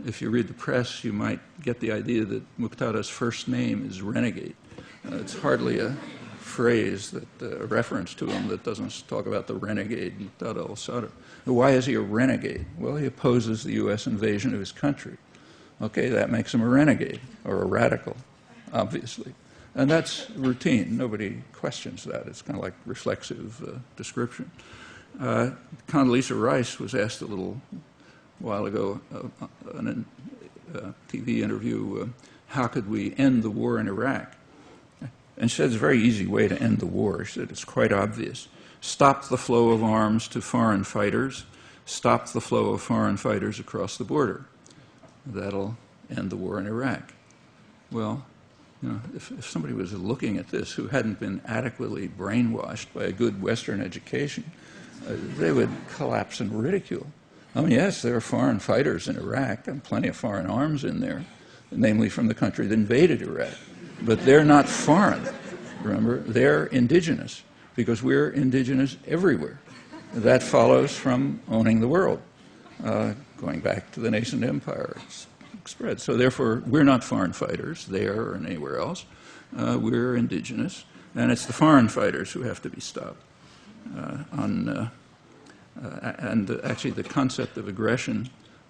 If you read the press, you might get the idea that Muqtada's first name is renegade. It's hardly a phrase, a reference to him that doesn't talk about the renegade Muqtada al-Sadr. Why is he a renegade? Well, he opposes the U.S. invasion of his country. Okay, that makes him a renegade, or a radical, obviously. And that's routine. Nobody questions that. It's kind of like reflexive description. Condoleezza Rice was asked a little a while ago on a TV interview, how could we end the war in Iraq? And she said it's a very easy way to end the war. She said it's quite obvious. Stop the flow of arms to foreign fighters. Stop the flow of foreign fighters across the border. That'll end the war in Iraq. Well, you know, if somebody was looking at this who hadn't been adequately brainwashed by a good Western education, they would collapse in ridicule. I mean, yes, there are foreign fighters in Iraq and plenty of foreign arms in there, namely from the country that invaded Iraq. But they're not foreign, remember? They're indigenous, because we're indigenous everywhere. That follows from owning the world, going back to the nascent empire spread. So therefore, we're not foreign fighters there or anywhere else. We're indigenous, and it's the foreign fighters who have to be stopped. And actually, the concept of aggression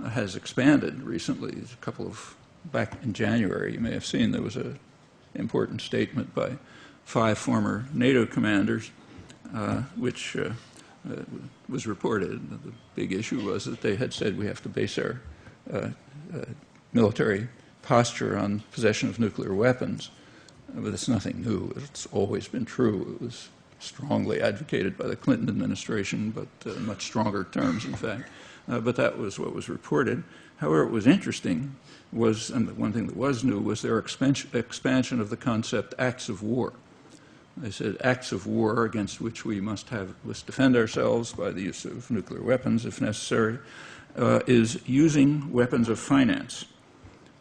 has expanded recently. There's a couple of, back in January, you may have seen, there was an important statement by 5 former NATO commanders, which was reported. The big issue was that they had said we have to base our military posture on possession of nuclear weapons. But it's nothing new. It's always been true. It was strongly advocated by the Clinton administration, but in much stronger terms, in fact. But that was what was reported. However, what was interesting was, and the one thing that was new, was their expansion of the concept acts of war. They said acts of war against which we must defend ourselves by the use of nuclear weapons, if necessary, is using weapons of finance.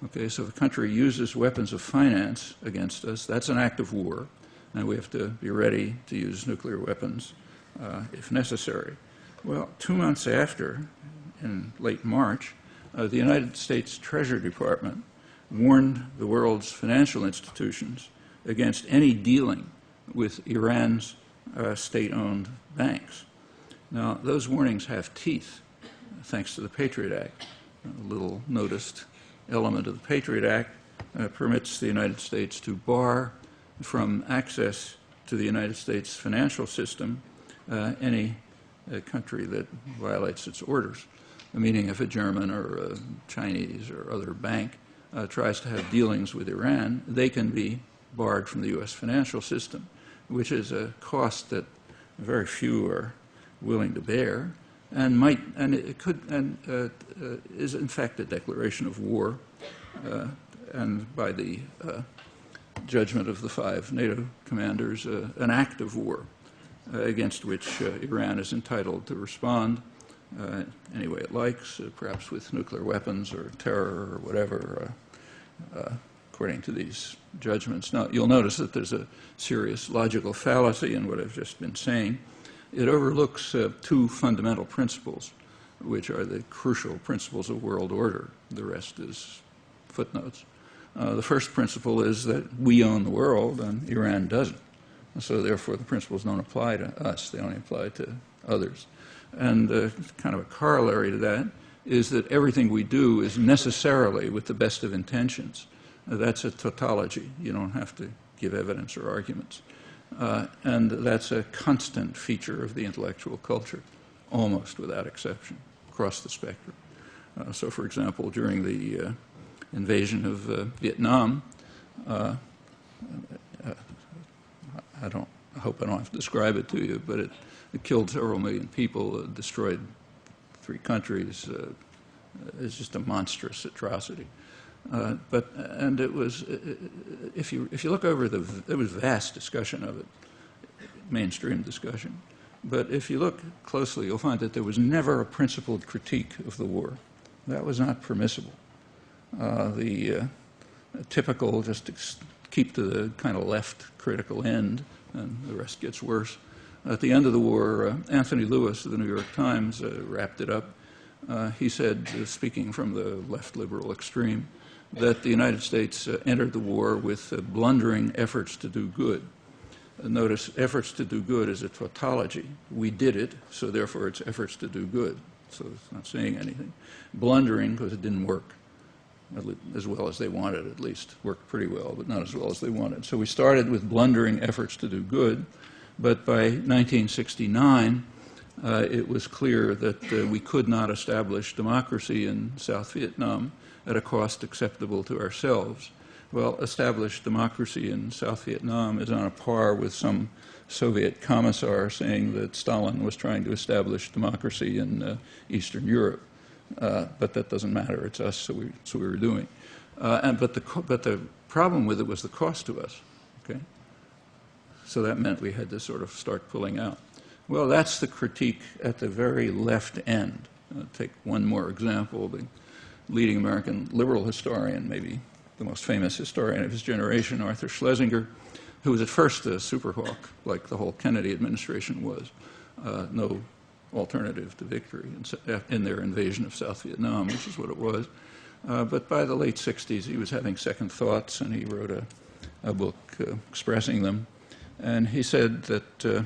Okay, so if a country uses weapons of finance against us, that's an act of war, and we have to be ready to use nuclear weapons if necessary. Well, 2 months after, in late March, the United States Treasury Department warned the world's financial institutions against any dealing with Iran's state-owned banks. Now, those warnings have teeth, thanks to the Patriot Act. A little noticed element of the Patriot Act permits the United States to bar from access to the United States financial system any country that violates its orders. Meaning if a German or a Chinese or other bank tries to have dealings with Iran, they can be barred from the U.S. financial system, which is a cost that very few are willing to bear, and is in fact a declaration of war, and by the judgment of the 5 NATO commanders, an act of war against which Iran is entitled to respond any way it likes, perhaps with nuclear weapons or terror or whatever, according to these judgments. Now, you'll notice that there's a serious logical fallacy in what I've just been saying. It overlooks 2 fundamental principles, which are the crucial principles of world order. The rest is footnotes. The first principle is that we own the world and Iran doesn't. So therefore, the principles don't apply to us. They only apply to others. And kind of a corollary to that is that everything we do is necessarily with the best of intentions. That's a tautology. You don't have to give evidence or arguments. And that's a constant feature of the intellectual culture, almost without exception, across the spectrum. So, for example, during the invasion of Vietnam, I hope I don't have to describe it to you, but it killed several million people, destroyed 3 countries. It's just a monstrous atrocity. And it was, if you look over there was vast discussion of it, mainstream discussion. But if you look closely, you'll find that there was never a principled critique of the war. That was not permissible. The typical, just to keep to the kind of left critical end, and the rest gets worse. At the end of the war, Anthony Lewis of the New York Times wrapped it up. He said, speaking from the left liberal extreme, that the United States entered the war with blundering efforts to do good. Notice, efforts to do good is a tautology. We did it, so therefore it's efforts to do good. So it's not saying anything. Blundering, because it didn't work as well as they wanted, at least. Worked pretty well, but not as well as they wanted. So we started with blundering efforts to do good, but by 1969, it was clear that we could not establish democracy in South Vietnam at a cost acceptable to ourselves. Well, established democracy in South Vietnam is on a par with some Soviet commissar saying that Stalin was trying to establish democracy in Eastern Europe. But that doesn't matter. It's us, so we were doing. But the problem with it was the cost to us. Okay? So that meant we had to sort of start pulling out. Well, that's the critique at the very left end. I'll take one more example. The leading American liberal historian, maybe the most famous historian of his generation, Arthur Schlesinger, who was at first a superhawk, like the whole Kennedy administration was. No alternative to victory in their invasion of South Vietnam, which is what it was. But by the late 60s, he was having second thoughts, and he wrote a book expressing them. And he said that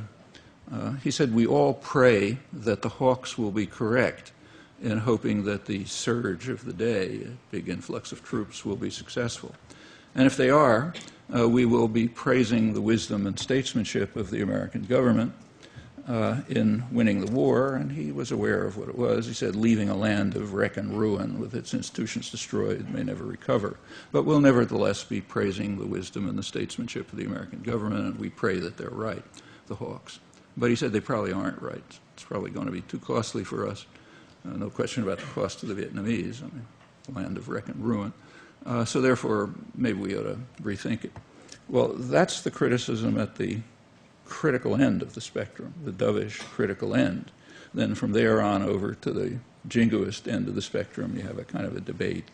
we all pray that the hawks will be correct in hoping that the surge of the day, a big influx of troops, will be successful. And if they are, we will be praising the wisdom and statesmanship of the American government in winning the war, and he was aware of what it was. He said, leaving a land of wreck and ruin with its institutions destroyed may never recover. But we'll nevertheless be praising the wisdom and the statesmanship of the American government, and we pray that they're right, the hawks. But he said they probably aren't right. It's probably going to be too costly for us. No question about the cost to the Vietnamese. I mean, a land of wreck and ruin. So therefore, maybe we ought to rethink it. Well, that's the criticism at the critical end of the spectrum, the dovish critical end. Then from there on over to the jingoist end of the spectrum, you have a kind of a debate.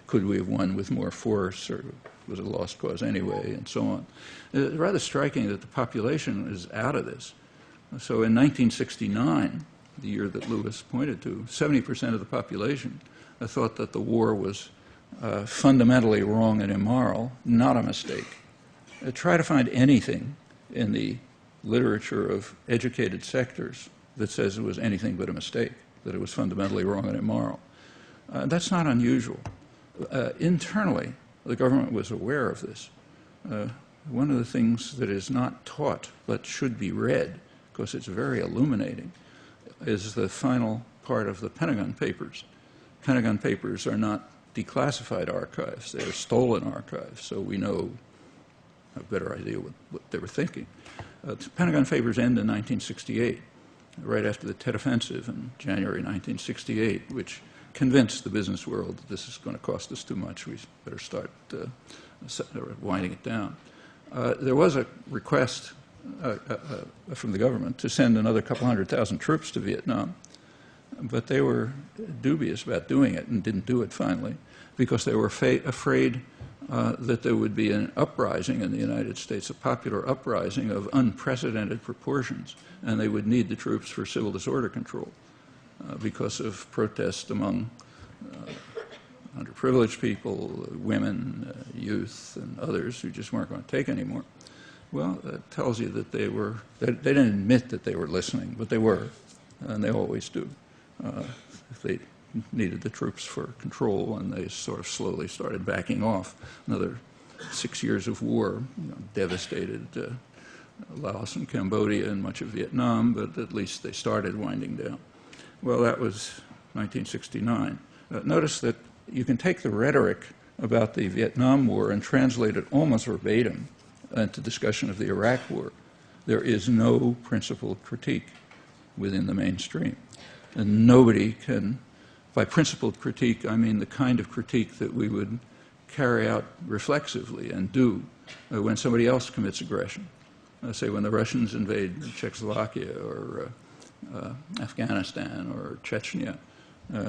Could we have won with more force, or was it a lost cause anyway, and so on. It's rather striking that the population is out of this. So in 1969, the year that Lewis pointed to, 70% of the population thought that the war was fundamentally wrong and immoral, not a mistake. Try to find anything in the literature of educated sectors that says it was anything but a mistake, that it was fundamentally wrong and immoral. That's not unusual. Internally, the government was aware of this. One of the things that is not taught but should be read, because it's very illuminating, is the final part of the Pentagon Papers. Pentagon Papers are not declassified archives. They are stolen archives, so we know a better idea what they were thinking. The Pentagon Papers end in 1968, right after the Tet Offensive in January 1968, which convinced the business world that this is going to cost us too much. We better start winding it down. There was a request from the government to send another couple 100,000 troops to Vietnam, but they were dubious about doing it and didn't do it finally because they were afraid that there would be an uprising in the United States, a popular uprising of unprecedented proportions, and they would need the troops for civil disorder control because of protest among underprivileged people, women, youth, and others who just weren't going to take anymore. Well, that tells you that they didn't admit that they were listening, but they were, and they always do. If they needed the troops for control, and they sort of slowly started backing off. Another 6 years of war, devastated Laos and Cambodia and much of Vietnam, but at least they started winding down. Well, that was 1969. Notice that you can take the rhetoric about the Vietnam War and translate it almost verbatim into discussion of the Iraq War. There is no principled critique within the mainstream. And nobody can, by principled critique, I mean the kind of critique that we would carry out reflexively and do when somebody else commits aggression. Say when the Russians invade Czechoslovakia or Afghanistan or Chechnya,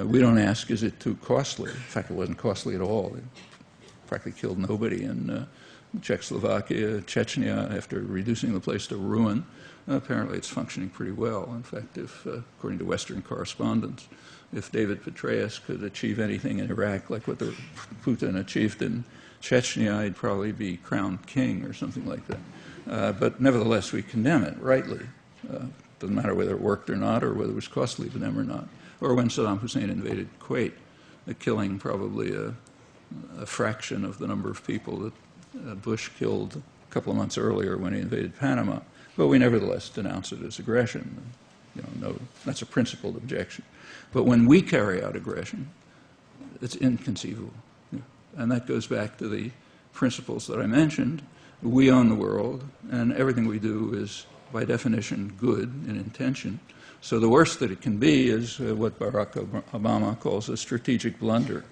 we don't ask, is it too costly? In fact, it wasn't costly at all. It practically killed nobody in Czechoslovakia, Chechnya, after reducing the place to ruin. Apparently it's functioning pretty well. In fact, if, according to Western correspondents, if David Petraeus could achieve anything in Iraq like what Putin achieved in Chechnya, he'd probably be crowned king or something like that. But nevertheless, we condemn it rightly. Doesn't matter whether it worked or not, or whether it was costly to them or not. Or when Saddam Hussein invaded Kuwait, killing probably a fraction of the number of people that Bush killed a couple of months earlier when he invaded Panama. But we nevertheless denounce it as aggression. no, that's a principled objection. But when we carry out aggression, it's inconceivable. And that goes back to the principles that I mentioned. We own the world, and everything we do is, by definition, good in intention. So the worst that it can be is what Barack Obama calls a strategic blunder,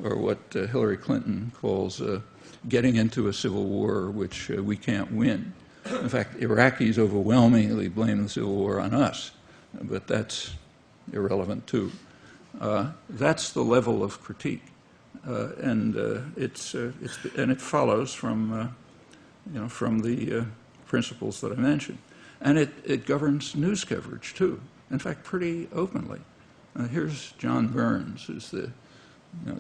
or what Hillary Clinton calls getting into a civil war which we can't win. In fact, Iraqis overwhelmingly blame the civil war on us, but that's irrelevant too. That's the level of critique, and it follows from the principles that I mentioned, and it governs news coverage too. In fact, pretty openly. Here's John Burns, who's the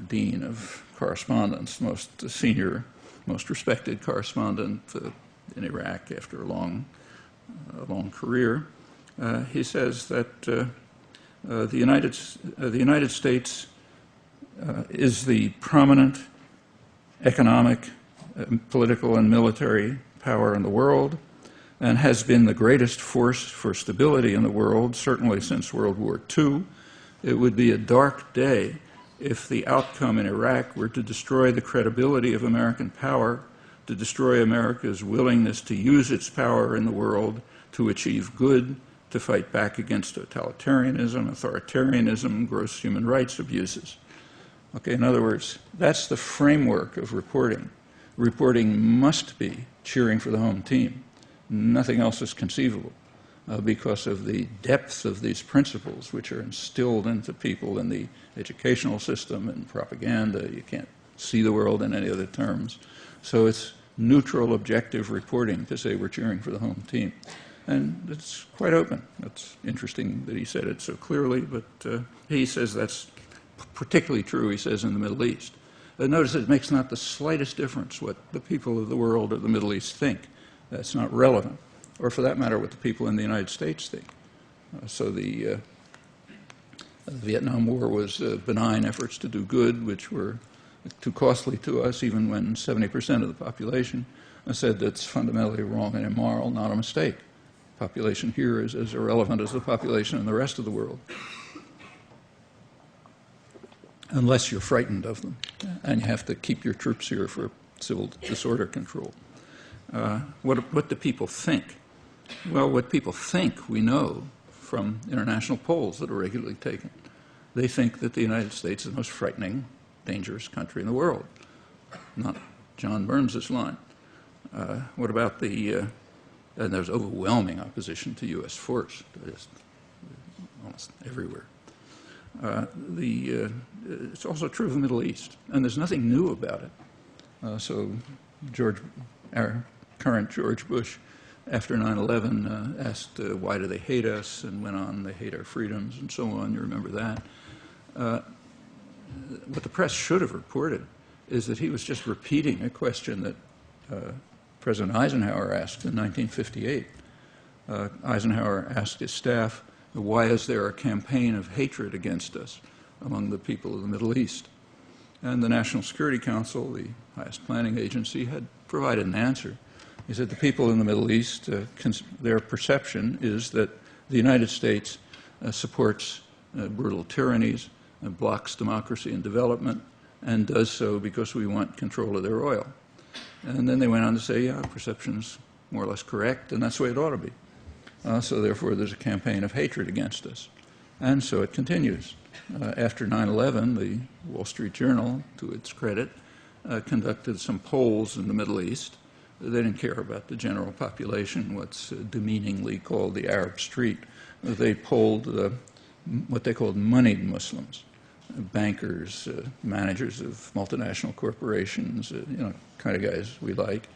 dean of correspondence, most senior, most respected correspondent in Iraq after a long career. He says that the United States is the prominent economic, political, and military power in the world, and has been the greatest force for stability in the world, certainly since World War II. It would be a dark day if the outcome in Iraq were to destroy the credibility of American power, to destroy America's willingness to use its power in the world to achieve good, to fight back against totalitarianism, authoritarianism, gross human rights abuses. Okay, in other words, that's the framework of reporting. Reporting must be cheering for the home team. Nothing else is conceivable because of the depth of these principles which are instilled into people in the educational system and propaganda. You can't see the world in any other terms. So it's neutral, objective reporting to say we're cheering for the home team. And it's quite open. It's interesting that he said it so clearly, but he says that's particularly true, he says, in the Middle East. Notice it makes not the slightest difference what the people of the world or the Middle East think. That's not relevant. Or for that matter, what the people in the United States think. So the Vietnam War was benign efforts to do good, which were too costly to us, even when 70% of the population said that's fundamentally wrong and immoral, not a mistake. The population here is as irrelevant as the population in the rest of the world, unless you're frightened of them, and you have to keep your troops here for civil disorder control. What do people think? Well, what people think we know from international polls that are regularly taken. They think that the United States is the most frightening, dangerous country in the world. Not John Burns' line. What about and there's overwhelming opposition to U.S. force, just almost everywhere. It's also true of the Middle East, and there's nothing new about it. So our current George Bush, after 9/11, asked why do they hate us, and went on, they hate our freedoms, and so on. You remember that. What the press should have reported is that he was just repeating a question that President Eisenhower asked in 1958. Eisenhower asked his staff, why is there a campaign of hatred against us among the people of the Middle East? And the National Security Council, the highest planning agency, had provided an answer. He said the people in the Middle East, their perception is that the United States supports brutal tyrannies, blocks democracy and development, and does so because we want control of their oil. And then they went on to say, yeah, perception's more or less correct, and that's the way it ought to be. So therefore, there's a campaign of hatred against us. And so it continues. After 9/11, the Wall Street Journal, to its credit, conducted some polls in the Middle East. They didn't care about the general population, what's demeaningly called the Arab street. They polled what they called moneyed Muslims, bankers, managers of multinational corporations, kind of guys we like.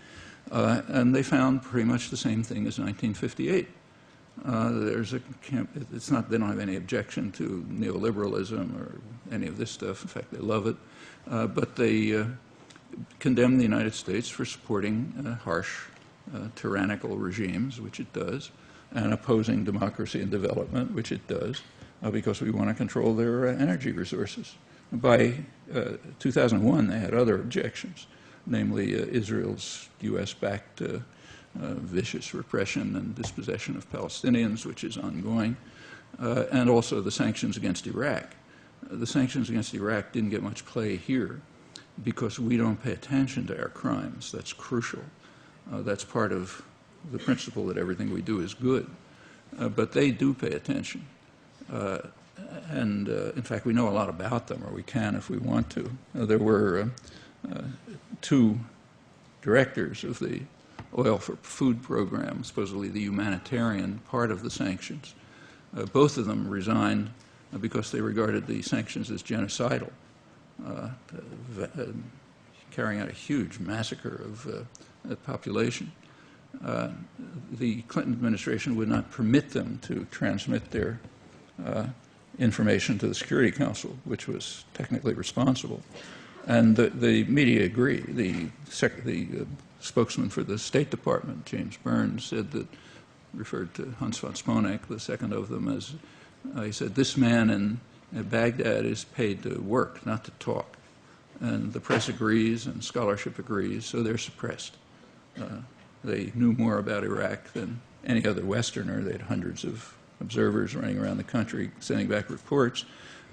And they found pretty much the same thing as 1958. It's not, they don't have any objection to neoliberalism or any of this stuff. In fact, they love it. But they condemn the United States for supporting harsh, tyrannical regimes, which it does, and opposing democracy and development, which it does, because we want to control their energy resources. By 2001, they had other objections, namely Israel's U.S.-backed vicious repression and dispossession of Palestinians, which is ongoing. and also the sanctions against Iraq. The sanctions against Iraq didn't get much play here because we don't pay attention to our crimes. That's crucial. That's part of the principle that everything we do is good. But they do pay attention. And in fact, we know a lot about them, or we can if we want to. There were two directors of the oil for food program, supposedly the humanitarian part of the sanctions. Both of them resigned because they regarded the sanctions as genocidal, carrying out a huge massacre of the population. The Clinton administration would not permit them to transmit their information to the Security Council, which was technically responsible. And the media agree. The spokesman for the State Department, James Burns, said that, referred to Hans von Sponeck, the second of them, as, he said, this man in Baghdad is paid to work, not to talk. And the press agrees and scholarship agrees, so they're suppressed. They knew more about Iraq than any other Westerner. They had hundreds of observers running around the country sending back reports.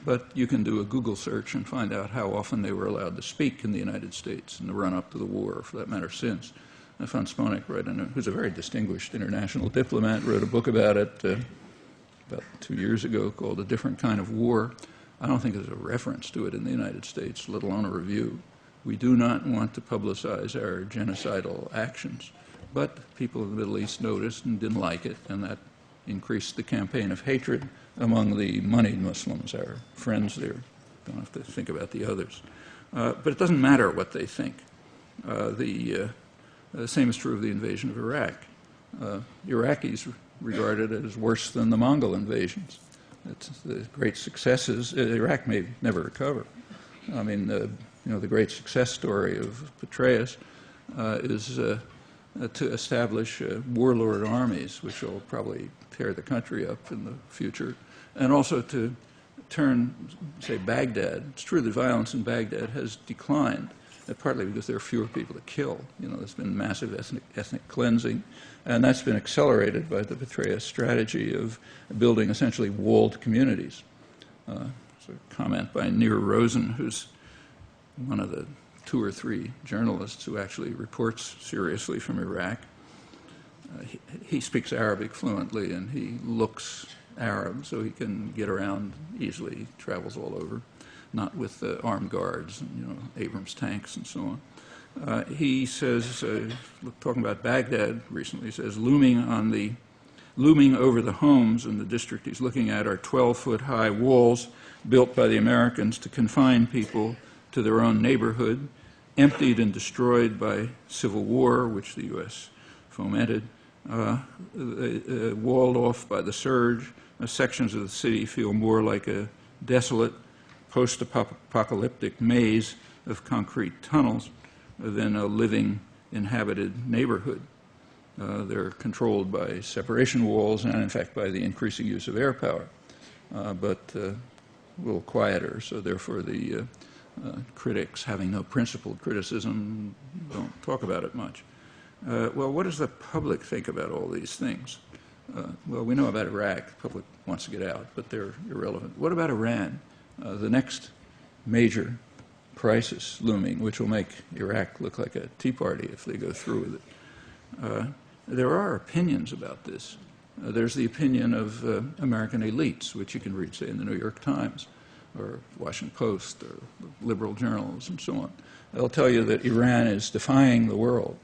But you can do a Google search and find out how often they were allowed to speak in the United States in the run-up to the war, or for that matter since. Von Sponeck, who's a very distinguished international diplomat, wrote a book about it about 2 years ago called A Different Kind of War. I don't think there's a reference to it in the United States, let alone a review. We do not want to publicize our genocidal actions. But people in the Middle East noticed and didn't like it, and that increased the campaign of hatred among the moneyed Muslims, our friends there. Don't have to think about the others. But it doesn't matter what they think. The same is true of the invasion of Iraq. Iraqis regard it as worse than the Mongol invasions. It's the great successes. Iraq may never recover. I mean, the great success story of Petraeus is to establish warlord armies, which will probably tear the country up in the future, and also to turn, say, Baghdad. It's true that violence in Baghdad has declined, partly because there are fewer people to kill. There's been massive ethnic cleansing, and that's been accelerated by the Petraeus strategy of building essentially walled communities. There's a comment by Nir Rosen, who's one of the 2 or 3 journalists who actually reports seriously from Iraq. He speaks Arabic fluently, and he looks Arab, so he can get around easily. He travels all over, not with armed guards and Abrams tanks and so on. He says, talking about Baghdad recently, he says, looming over the homes in the district he's looking at are 12-foot high walls built by the Americans to confine people to their own neighborhood, emptied and destroyed by civil war, which the U.S. fomented, walled off by the surge. Sections of the city feel more like a desolate post-apocalyptic maze of concrete tunnels than a living, inhabited neighborhood. They're controlled by separation walls and, in fact, by the increasing use of air power, but a little quieter, so therefore the critics, having no principled criticism, don't talk about it much. Well, what does the public think about all these things? Well, we know about Iraq. The public wants to get out, but they're irrelevant. What about Iran? The next major crisis looming, which will make Iraq look like a tea party if they go through with it. There are opinions about this. There's the opinion of American elites, which you can read, say, in the New York Times or Washington Post or liberal journals and so on. They'll tell you that Iran is defying the world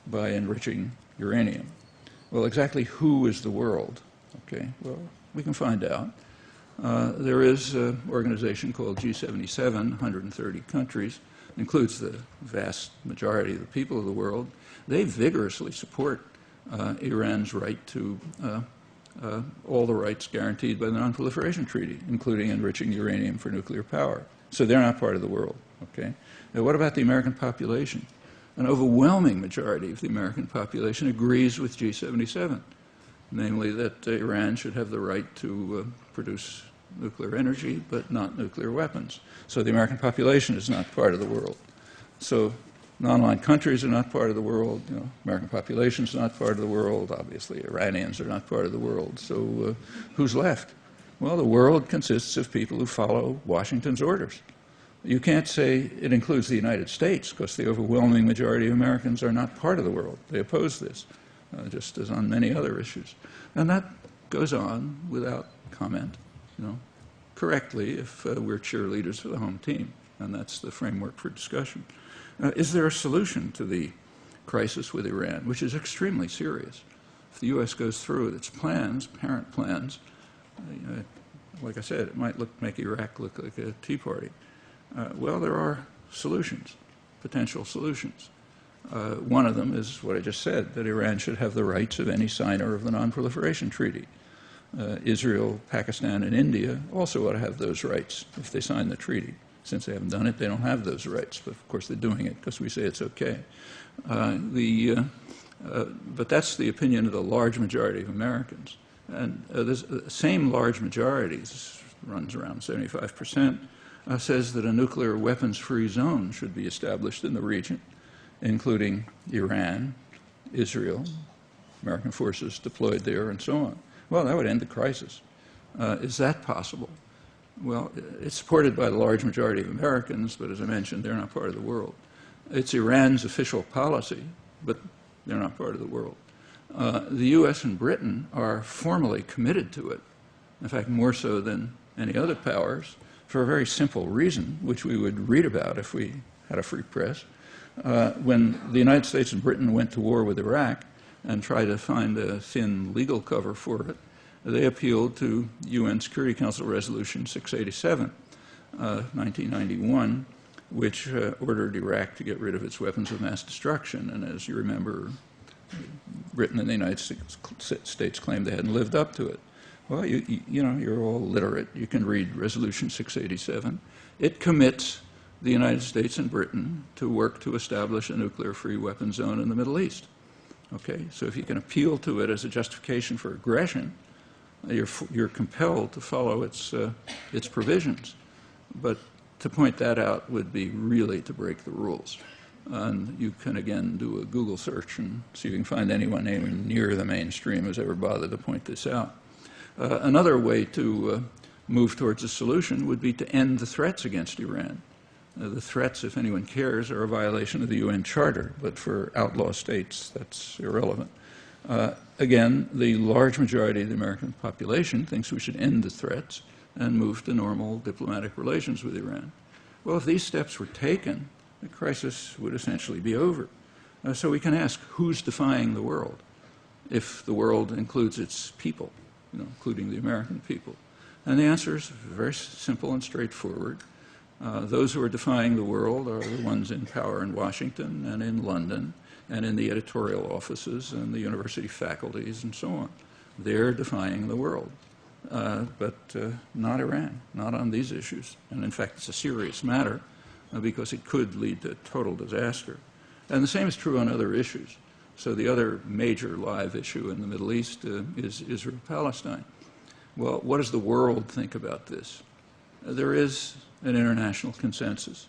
by enriching uranium. Well, exactly who is the world? Okay, well, we can find out. There is an organization called G77, 130 countries, includes the vast majority of the people of the world. They vigorously support Iran's right to all the rights guaranteed by the Non-Proliferation Treaty, including enriching uranium for nuclear power. So they're not part of the world. Okay. Now, what about the American population? An overwhelming majority of the American population agrees with G77, namely that Iran should have the right to produce nuclear energy, but not nuclear weapons. So the American population is not part of the world. So non-aligned countries are not part of the world. American population is not part of the world. Obviously, Iranians are not part of the world. So who's left? Well, the world consists of people who follow Washington's orders. You can't say it includes the United States, because the overwhelming majority of Americans are not part of the world. They oppose this, just as on many other issues. And that goes on without comment, correctly if we're cheerleaders for the home team. And that's the framework for discussion. Is there a solution to the crisis with Iran, which is extremely serious? If the U.S. goes through with its plans, apparent plans, like I said, it might make Iraq look like a Tea Party. Well, there are solutions, potential solutions. One of them is what I just said, that Iran should have the rights of any signer of the Non-Proliferation Treaty. Israel, Pakistan, and India also ought to have those rights if they sign the treaty. Since they haven't done it, they don't have those rights. But of course, they're doing it because we say it's okay. But that's the opinion of the large majority of Americans. And the same large majority, this runs around 75%, says that a nuclear weapons-free zone should be established in the region, including Iran, Israel, American forces deployed there, and so on. Well, that would end the crisis. Is that possible? Well, it's supported by the large majority of Americans, but as I mentioned, they're not part of the world. It's Iran's official policy, but they're not part of the world. The U.S. and Britain are formally committed to it, in fact, more so than any other powers, for a very simple reason, which we would read about if we had a free press. When the United States and Britain went to war with Iraq and tried to find a thin legal cover for it, they appealed to UN Security Council Resolution 687, 1991, which ordered Iraq to get rid of its weapons of mass destruction. And as you remember, Britain and the United States claimed they hadn't lived up to it. Well, you're all literate. You can read Resolution 687. It commits the United States and Britain to work to establish a nuclear-free weapon zone in the Middle East. Okay, so if you can appeal to it as a justification for aggression, you're compelled to follow its provisions. But to point that out would be really to break the rules. And you can, again, do a Google search and see if you can find anyone even near the mainstream who's ever bothered to point this out. Another way to move towards a solution would be to end the threats against Iran. The threats, if anyone cares, are a violation of the UN Charter, but for outlaw states, that's irrelevant. Again, the large majority of the American population thinks we should end the threats and move to normal diplomatic relations with Iran. Well, if these steps were taken, the crisis would essentially be over. So we can ask, who's defying the world? If the world includes its people, including the American people. And the answer is very simple and straightforward. Those who are defying the world are the ones in power in Washington and in London and in the editorial offices and the university faculties and so on. They're defying the world, but not Iran, not on these issues. And in fact, it's a serious matter because it could lead to total disaster. And the same is true on other issues. So the other major live issue in the Middle East is Israel-Palestine. Well, what does the world think about this? There is an international consensus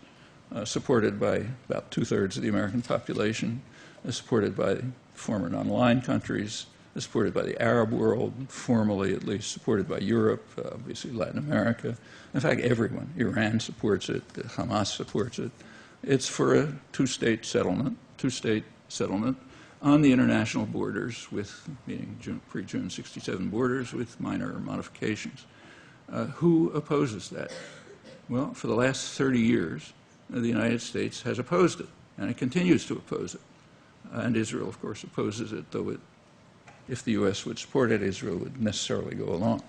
supported by about 2/3 of the American population, supported by former non-aligned countries, supported by the Arab world, formally at least supported by Europe, obviously Latin America. In fact, everyone. Iran supports it, Hamas supports it. It's for a two-state settlement on the international borders meaning pre-June 67 borders with minor modifications. Who opposes that? Well, for the last 30 years, the United States has opposed it, and it continues to oppose it. And Israel, of course, opposes it, though if the U.S. would support it, Israel would necessarily go along.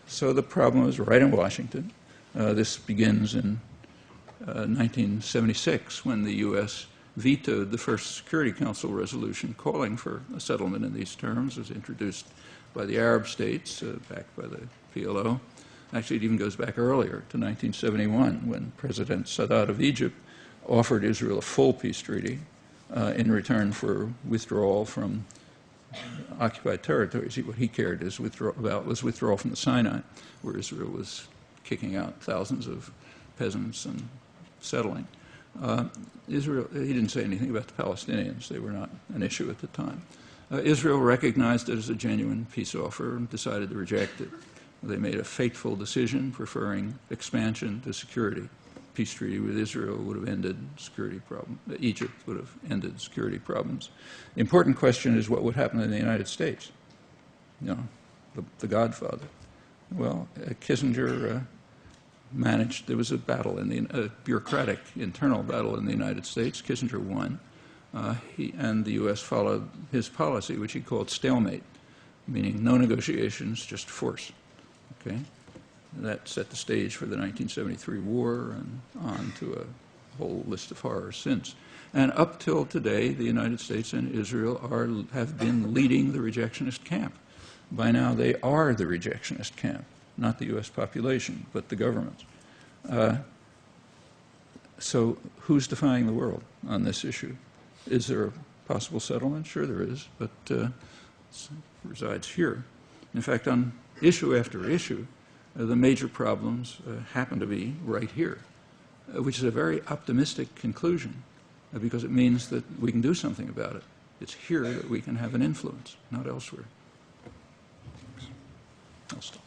So the problem is right in Washington. This begins in 1976, when the U.S. vetoed the first Security Council resolution calling for a settlement in these terms. It was introduced by the Arab states, backed by the PLO. Actually, it even goes back earlier to 1971, when President Sadat of Egypt offered Israel a full peace treaty in return for withdrawal from occupied territories. What he cared about was withdrawal from the Sinai, where Israel was kicking out thousands of peasants and settling. Israel, he didn't say anything about the Palestinians. They were not an issue at the time. Israel recognized it as a genuine peace offer and decided to reject it. They made a fateful decision preferring expansion to security. Peace treaty with Israel would have ended security problems. Egypt would have ended security problems. The important question is what would happen in the United States? You know, the Godfather. Well, Kissinger managed, there was a battle, a bureaucratic internal battle in the United States. Kissinger won. And the U.S. followed his policy, which he called stalemate, meaning no negotiations, just force. Okay? That set the stage for the 1973 war and on to a whole list of horrors since. And up till today, the United States and Israel have been leading the rejectionist camp. By now, they are the rejectionist camp, not the U.S. population, but the governments. So who's defying the world on this issue? Is there a possible settlement? Sure there is, but it resides here. In fact, on issue after issue, the major problems happen to be right here, which is a very optimistic conclusion because it means that we can do something about it. It's here that we can have an influence, not elsewhere. I'll stop.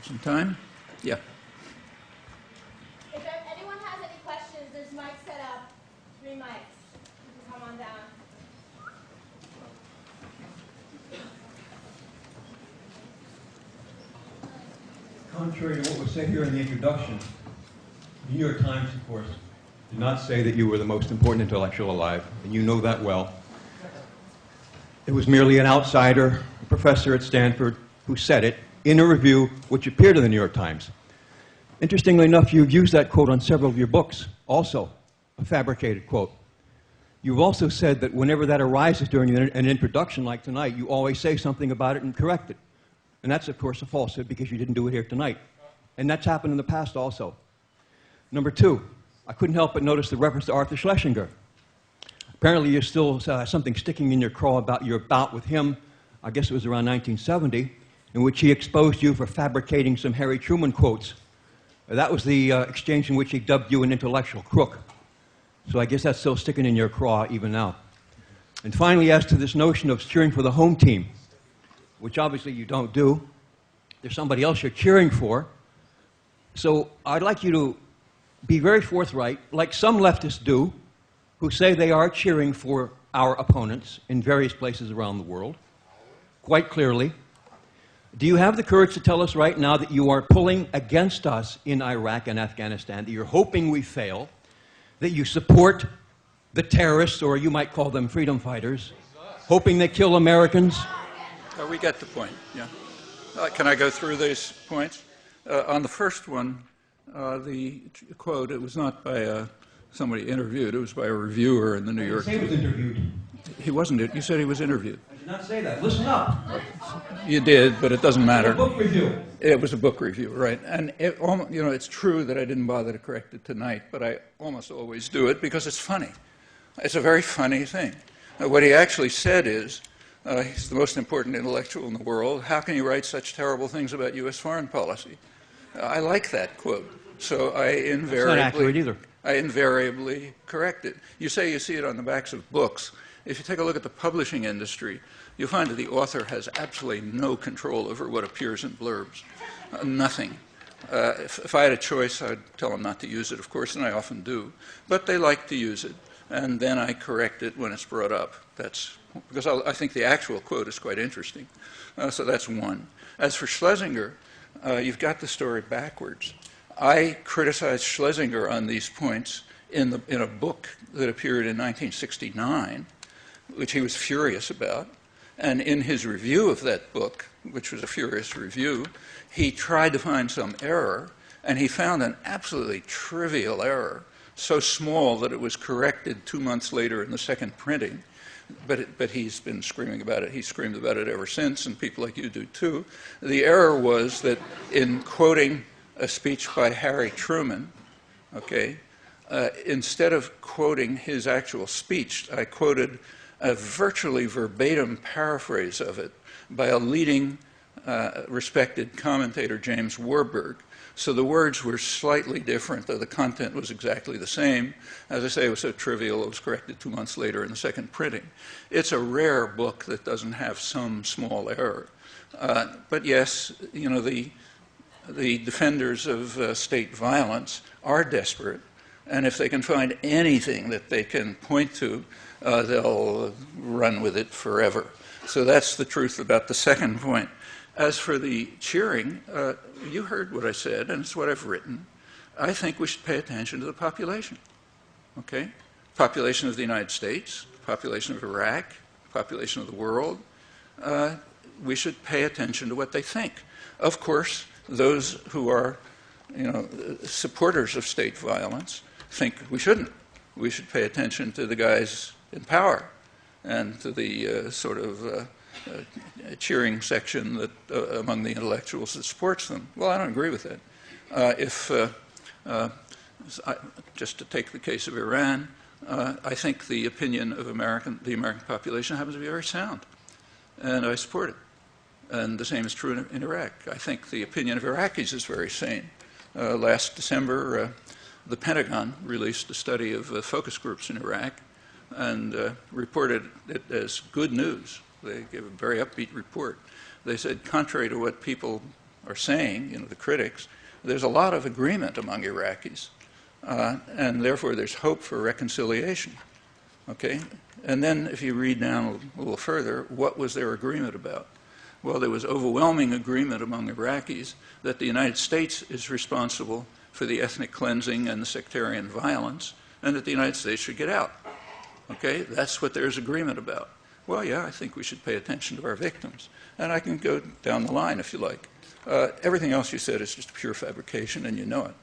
Some time? Yeah. If anyone has any questions, there's mics set up. 3 mics. You can come on down. Contrary to what was said here in the introduction, the New York Times, of course, did not say that you were the most important intellectual alive, and you know that well. It was merely an outsider, a professor at Stanford, who said it in a review which appeared in the New York Times. Interestingly enough, you've used that quote on several of your books, also a fabricated quote. You've also said that whenever that arises during an introduction like tonight, you always say something about it and correct it. And that's, of course, a falsehood because you didn't do it here tonight. And that's happened in the past also. Number 2, I couldn't help but notice the reference to Arthur Schlesinger. Apparently you still have something sticking in your craw about your bout with him, I guess it was around 1970, in which he exposed you for fabricating some Harry Truman quotes. That was the exchange in which he dubbed you an intellectual crook. So I guess that's still sticking in your craw even now. And finally, as to this notion of cheering for the home team, which obviously you don't do, there's somebody else you're cheering for. So I'd like you to be very forthright, like some leftists do, who say they are cheering for our opponents in various places around the world, quite clearly. Do you have the courage to tell us right now that you are pulling against us in Iraq and Afghanistan, that you're hoping we fail, that you support the terrorists, or you might call them freedom fighters, hoping they kill Americans? We get the point, yeah. Can I go through these points? On the first one, the quote, it was not by somebody interviewed, it was by a reviewer in the New York Times. He was interviewed. He wasn't, you said he was interviewed. I did not say that. Listen up. You did, but it doesn't matter. A book review. It was a book review, right. And it's true that I didn't bother to correct it tonight, but I almost always do it because it's funny. It's a very funny thing. What he actually said is, he's the most important intellectual in the world. How can you write such terrible things about U.S. foreign policy? I like that quote, so I invariably... That's not accurate either. I invariably correct it. You say you see it on the backs of books. If you take a look at the publishing industry, you'll find that the author has absolutely no control over what appears in blurbs. Nothing. If I had a choice, I'd tell them not to use it, of course, and I often do. But they like to use it, and then I correct it when it's brought up. That's because I think the actual quote is quite interesting. So that's one. As for Schlesinger, you've got the story backwards. I criticized Schlesinger on these points in a book that appeared in 1969, which he was furious about. And in his review of that book, which was a furious review, he tried to find some error, and he found an absolutely trivial error, so small that it was corrected 2 months later in the second printing. But he's been screaming about it. He's screamed about it ever since, and people like you do too. The error was that in quoting a speech by Harry Truman, okay, instead of quoting his actual speech, I quoted a virtually verbatim paraphrase of it by a leading respected commentator, James Warburg. So the words were slightly different, though the content was exactly the same. As I say, it was so trivial, it was corrected 2 months later in the second printing. It's a rare book that doesn't have some small error. But yes, you know, the defenders of state violence are desperate, and if they can find anything that they can point to, they'll run with it forever. So that's the truth about the second point. As for the cheering, you heard what I said, and it's what I've written. I think we should pay attention to the population, okay? Population of the United States, population of Iraq, population of the world. We should pay attention to what they think. Of course, those who are, you know, supporters of state violence think we shouldn't. We should pay attention to the guys in power and to the sort of cheering section that among the intellectuals that supports them. Well, I don't agree with that. Just to take the case of Iran, I think the opinion of the American population happens to be very sound, and I support it. And the same is true in Iraq. I think the opinion of Iraqis is very sane. Last December, the Pentagon released a study of focus groups in Iraq and reported it as good news. They gave a very upbeat report. They said, contrary to what people are saying, you know, the critics, there's a lot of agreement among Iraqis, and therefore there's hope for reconciliation. Okay? And then if you read down a little further, what was their agreement about? Well, there was overwhelming agreement among Iraqis that the United States is responsible for the ethnic cleansing and the sectarian violence, and that the United States should get out. Okay? That's what there's agreement about. Well, yeah, I think we should pay attention to our victims. And I can go down the line if you like. Everything else you said is just pure fabrication, and you know it.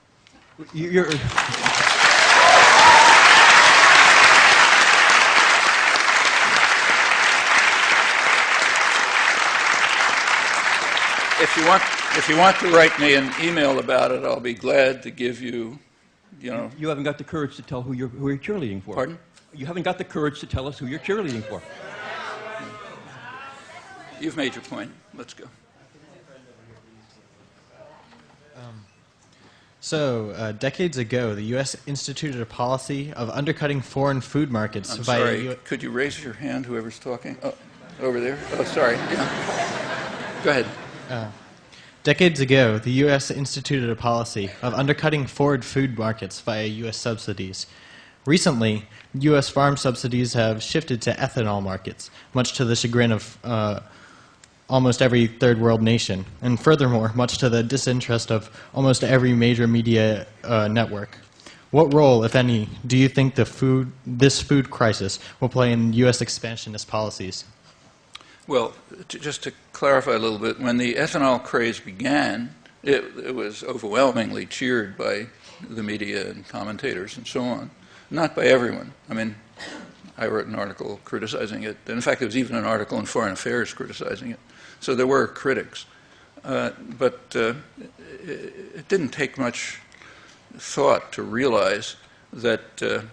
If you want to write me an email about it, I'll be glad to give you, you know. You haven't got the courage to tell who you're cheerleading for. Pardon? You haven't got the courage to tell us who you're cheerleading for. You've made your point. Let's go. Decades ago, the U.S. instituted a policy of undercutting foreign food markets. I'm sorry. Could you raise your hand, whoever's talking? Oh, over there. Oh, sorry. Yeah. Go ahead. Decades ago, the U.S. instituted a policy of undercutting foreign food markets via U.S. subsidies. Recently, U.S. farm subsidies have shifted to ethanol markets, much to the chagrin of almost every third world nation, and furthermore, much to the disinterest of almost every major media network. What role, if any, do you think this food crisis will play in U.S. expansionist policies? Well, just to clarify a little bit, when the ethanol craze began, it was overwhelmingly cheered by the media and commentators and so on. Not by everyone. I mean, I wrote an article criticizing it. In fact, there was even an article in Foreign Affairs criticizing it. So there were critics. But it didn't take much thought to realize that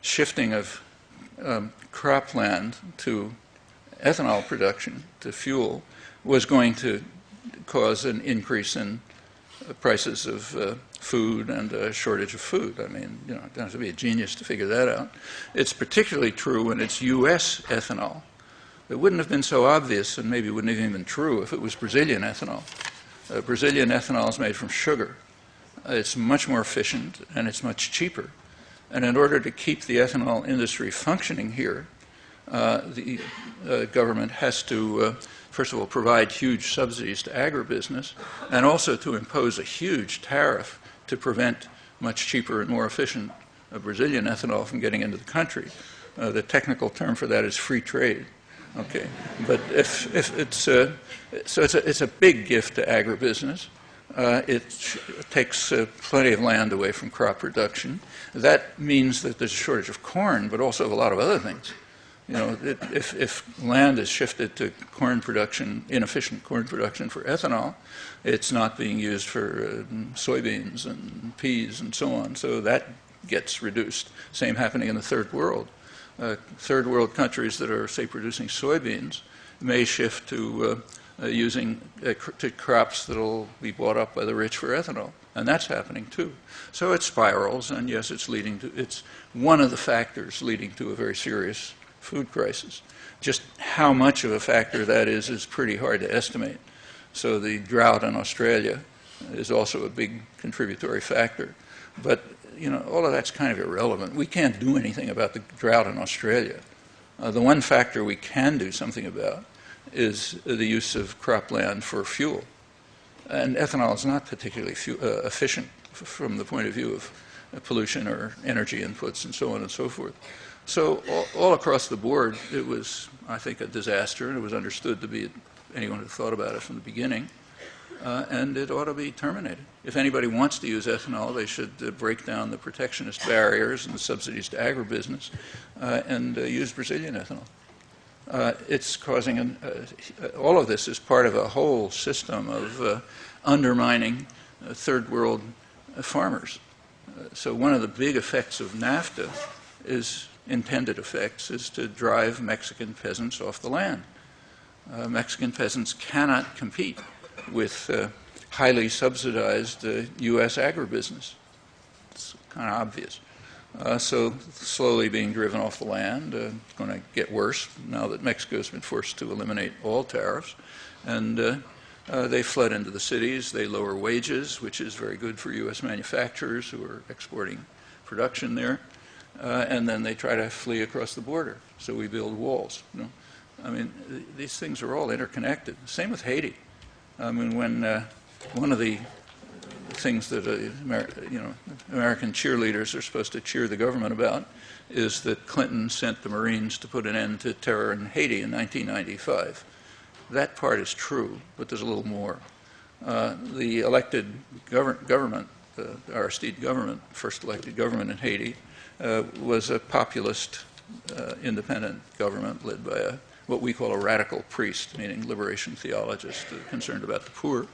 shifting of cropland to ethanol production, to fuel, was going to cause an increase in prices of food and a shortage of food. I mean, you know, you don't have to be a genius to figure that out. It's particularly true when it's U.S. ethanol. It wouldn't have been so obvious, and maybe wouldn't have even been true, if it was Brazilian ethanol. Brazilian ethanol is made from sugar. It's much more efficient, and it's much cheaper. And in order to keep the ethanol industry functioning here, the government has to, first of all, provide huge subsidies to agribusiness, and also to impose a huge tariff to prevent much cheaper and more efficient Brazilian ethanol from getting into the country. The technical term for that is free trade. Okay, but if it's so it's a big gift to agribusiness. It takes plenty of land away from crop production. That means that there's a shortage of corn, but also of a lot of other things. If land is shifted to corn production, inefficient corn production for ethanol, it's not being used for soybeans and peas and so on. So that gets reduced. Same happening in the third world. Third world countries that are, say, producing soybeans may shift to using to crops that will be bought up by the rich for ethanol. And that's happening too. So it spirals, and yes, it's one of the factors leading to a very serious food crisis. Just how much of a factor that is pretty hard to estimate. So the drought in Australia is also a big contributory factor. But all of that's kind of irrelevant. We can't do anything about the drought in Australia. The one factor we can do something about is the use of cropland for fuel. And ethanol is not particularly efficient from the point of view of pollution or energy inputs and so on and so forth. So all across the board, it was, I think, a disaster, and it was understood to be, anyone who thought about it from the beginning, and it ought to be terminated. If anybody wants to use ethanol, they should break down the protectionist barriers and the subsidies to agribusiness and use Brazilian ethanol. It's causing all of this is part of a whole system of undermining third world farmers. So one of the big effects of NAFTA intended effects is to drive Mexican peasants off the land. Mexican peasants cannot compete with highly subsidized U.S. agribusiness. It's kind of obvious. So slowly being driven off the land. It's going to get worse now that Mexico has been forced to eliminate all tariffs. And they flood into the cities. They lower wages, which is very good for U.S. manufacturers who are exporting production there. And then they try to flee across the border. So we build walls. I mean, these things are all interconnected. Same with Haiti. I mean, when one of the things that American cheerleaders are supposed to cheer the government about is that Clinton sent the Marines to put an end to terror in Haiti in 1995. That part is true, but there's a little more. The elected government, the Aristide government, first elected government in Haiti, was a populist, independent government led by what we call a radical priest, meaning liberation theologist concerned about the poor.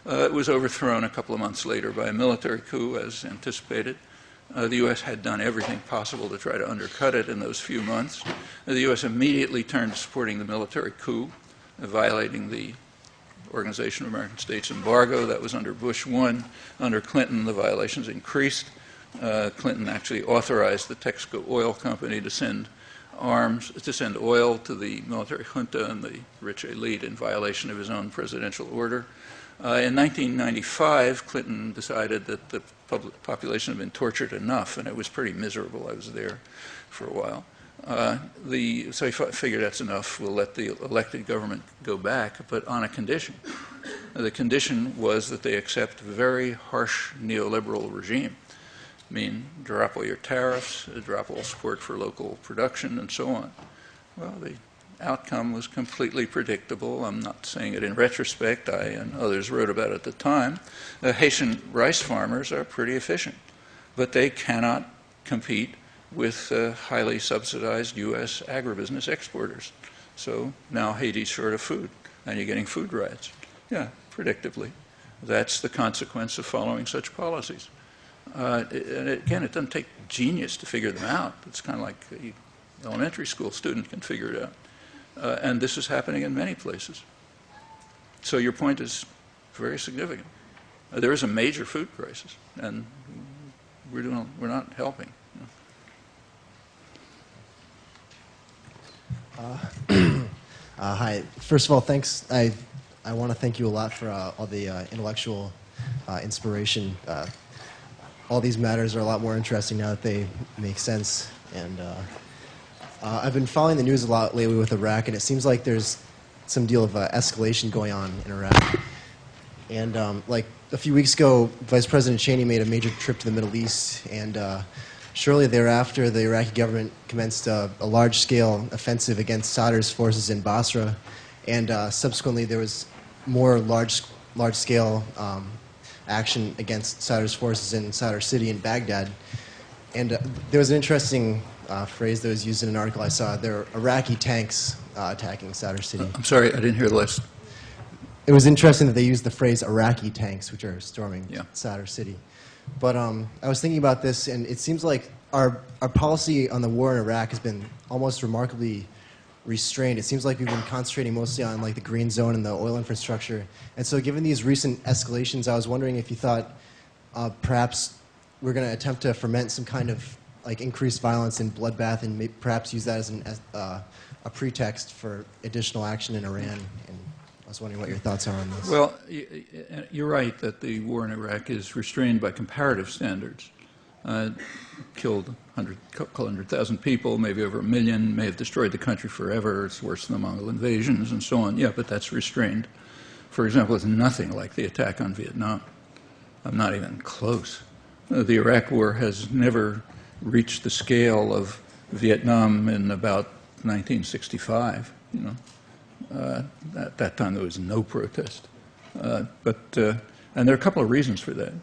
It was overthrown a couple of months later by a military coup, as anticipated. The U.S. had done everything possible to try to undercut it in those few months. The U.S. immediately turned to supporting the military coup, violating the Organization of American States embargo. That was under Bush 1. Under Clinton, the violations increased. Clinton actually authorized the Texaco Oil Company to send oil to the military junta and the rich elite in violation of his own presidential order. In 1995, Clinton decided that the population had been tortured enough, and it was pretty miserable. I was there for a while. So he figured that's enough. We'll let the elected government go back, but on a condition. The condition was that they accept a very harsh neoliberal regime. I mean, drop all your tariffs, drop all support for local production, and so on. Well, the outcome was completely predictable. I'm not saying it in retrospect. I and others wrote about it at the time. Haitian rice farmers are pretty efficient, but they cannot compete with highly subsidized U.S. agribusiness exporters. So now Haiti's short of food, and you're getting food riots. Yeah, predictably. That's the consequence of following such policies. And again, it doesn't take genius to figure them out. It's kind of like an elementary school student can figure it out. And this is happening in many places. So your point is very significant. There is a major food crisis, and we're not helping. Hi. First of all, thanks. I want to thank you a lot for all the intellectual inspiration. All these matters are a lot more interesting now that they make sense. And I've been following the news a lot lately with Iraq, and it seems like there's some deal of escalation going on in Iraq. And like a few weeks ago, Vice President Cheney made a major trip to the Middle East, and shortly thereafter, the Iraqi government commenced a large-scale offensive against Sadr's forces in Basra, and subsequently there was more large-scale action against Sadr's forces in Sadr City in Baghdad. And there was an interesting phrase that was used in an article I saw. There are Iraqi tanks attacking Sadr City. I'm sorry, I didn't hear the last. It was interesting that they used the phrase Iraqi tanks, which are storming Yeah. Sadr City. But I was thinking about this, and it seems like our policy on the war in Iraq has been almost remarkably restrained. It seems like we've been concentrating mostly on like the green zone and the oil infrastructure. And so given these recent escalations, I was wondering if you thought perhaps we're going to attempt to ferment some kind of like increased violence and bloodbath and perhaps use that as a pretext for additional action in Iran. And I was wondering what your thoughts are on this. Well, you're right that the war in Iraq is restrained by comparative standards. Killed 100,000 people, maybe over 1 million, may have destroyed the country forever. It's worse than the Mongol invasions and so on. Yeah, but that's restrained. For example, it's nothing like the attack on Vietnam. Not even close. The Iraq War has never reached the scale of Vietnam in about 1965. At that time there was no protest. And there are a couple of reasons for that.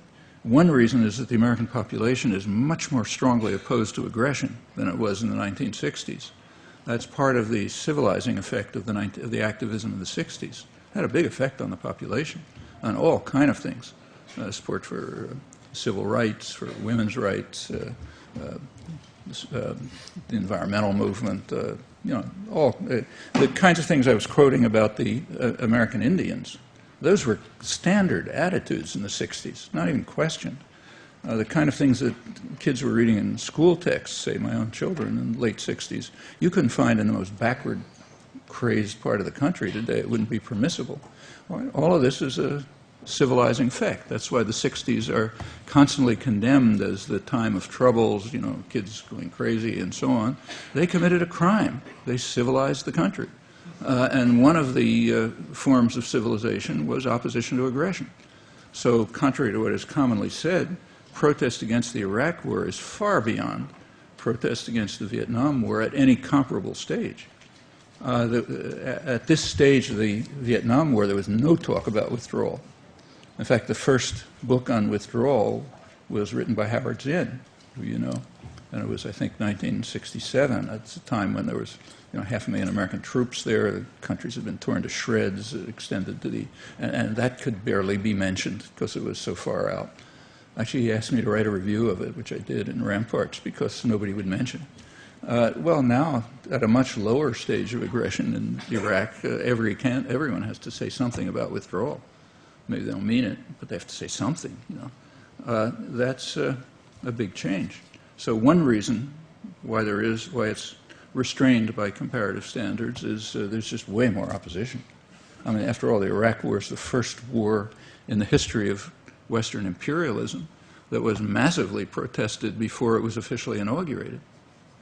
One reason is that the American population is much more strongly opposed to aggression than it was in the 1960s. That's part of the civilizing effect of the activism of the 60s. It had a big effect on the population, on all kind of things. Support for civil rights, for women's rights, the environmental movement, all the kinds of things I was quoting about the American Indians. Those were standard attitudes in the 60s, not even questioned. The kind of things that kids were reading in school texts, say my own children in the late 60s, you couldn't find in the most backward, crazed part of the country today. It wouldn't be permissible. All of this is a civilizing effect. That's why the 60s are constantly condemned as the time of troubles, kids going crazy and so on. They committed a crime. They civilized the country. And one of the forms of civilization was opposition to aggression. So contrary to what is commonly said, protest against the Iraq War is far beyond protest against the Vietnam War at any comparable stage. At this stage of the Vietnam War, there was no talk about withdrawal. In fact, the first book on withdrawal was written by Howard Zinn, who you know, and it was, I think, 1967. That's a time when there was 500,000 American troops there. The countries had been torn to shreds, extended to and that could barely be mentioned because it was so far out. Actually, he asked me to write a review of it, which I did in Ramparts, because nobody would mention it. Well, now, at a much lower stage of aggression in Iraq, everyone has to say something about withdrawal. Maybe they don't mean it, but they have to say something. That's a big change. So one reason why it's restrained by comparative standards is there's just way more opposition. I mean, after all, the Iraq War is the first war in the history of Western imperialism that was massively protested before it was officially inaugurated.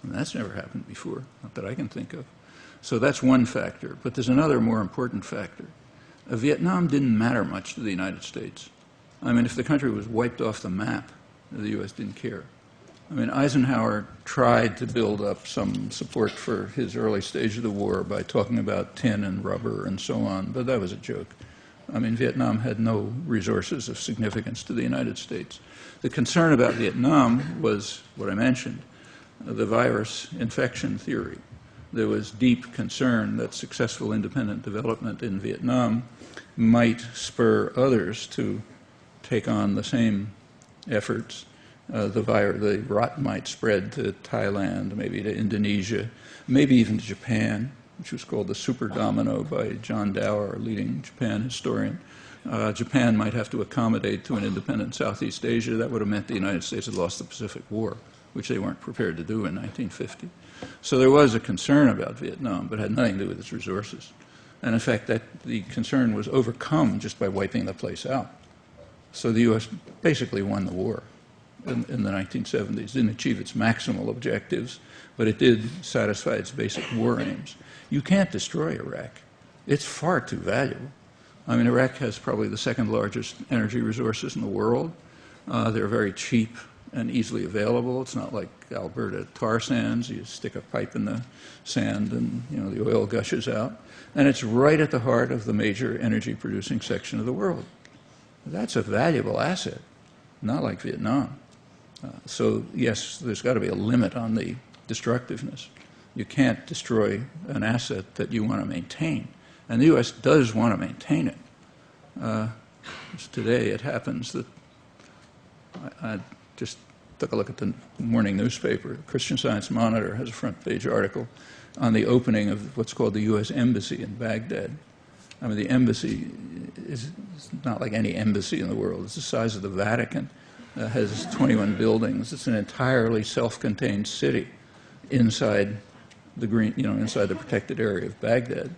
And that's never happened before, not that I can think of. So that's one factor. But there's another more important factor. Vietnam didn't matter much to the United States. I mean, if the country was wiped off the map, the U.S. didn't care. I mean, Eisenhower tried to build up some support for his early stage of the war by talking about tin and rubber and so on, but that was a joke. I mean, Vietnam had no resources of significance to the United States. The concern about Vietnam was what I mentioned, the virus infection theory. There was deep concern that successful independent development in Vietnam might spur others to take on the same efforts. The rot might spread to Thailand, maybe to Indonesia, maybe even to Japan, which was called the super domino by John Dower, a leading Japan historian. Japan might have to accommodate to an independent Southeast Asia. That would have meant the United States had lost the Pacific War, which they weren't prepared to do in 1950. So there was a concern about Vietnam, but it had nothing to do with its resources. And in fact, the concern was overcome just by wiping the place out. So the U.S. basically won the war in the 1970s. Didn't achieve its maximal objectives, but it did satisfy its basic war aims. You can't destroy Iraq. It's far too valuable. I mean, Iraq has probably the second largest energy resources in the world. They're very cheap and easily available. It's not like Alberta tar sands. You stick a pipe in the sand and the oil gushes out. And it's right at the heart of the major energy producing section of the world. That's a valuable asset, not like Vietnam. So yes, there's got to be a limit on the destructiveness. You can't destroy an asset that you want to maintain. And the U.S. does want to maintain it. Today it happens that I just took a look at the morning newspaper. Christian Science Monitor has a front page article on the opening of what's called the U.S. Embassy in Baghdad. I mean, the embassy is not like any embassy in the world. It's the size of the Vatican. It has 21 buildings. It's an entirely self-contained city inside the inside the protected area of Baghdad.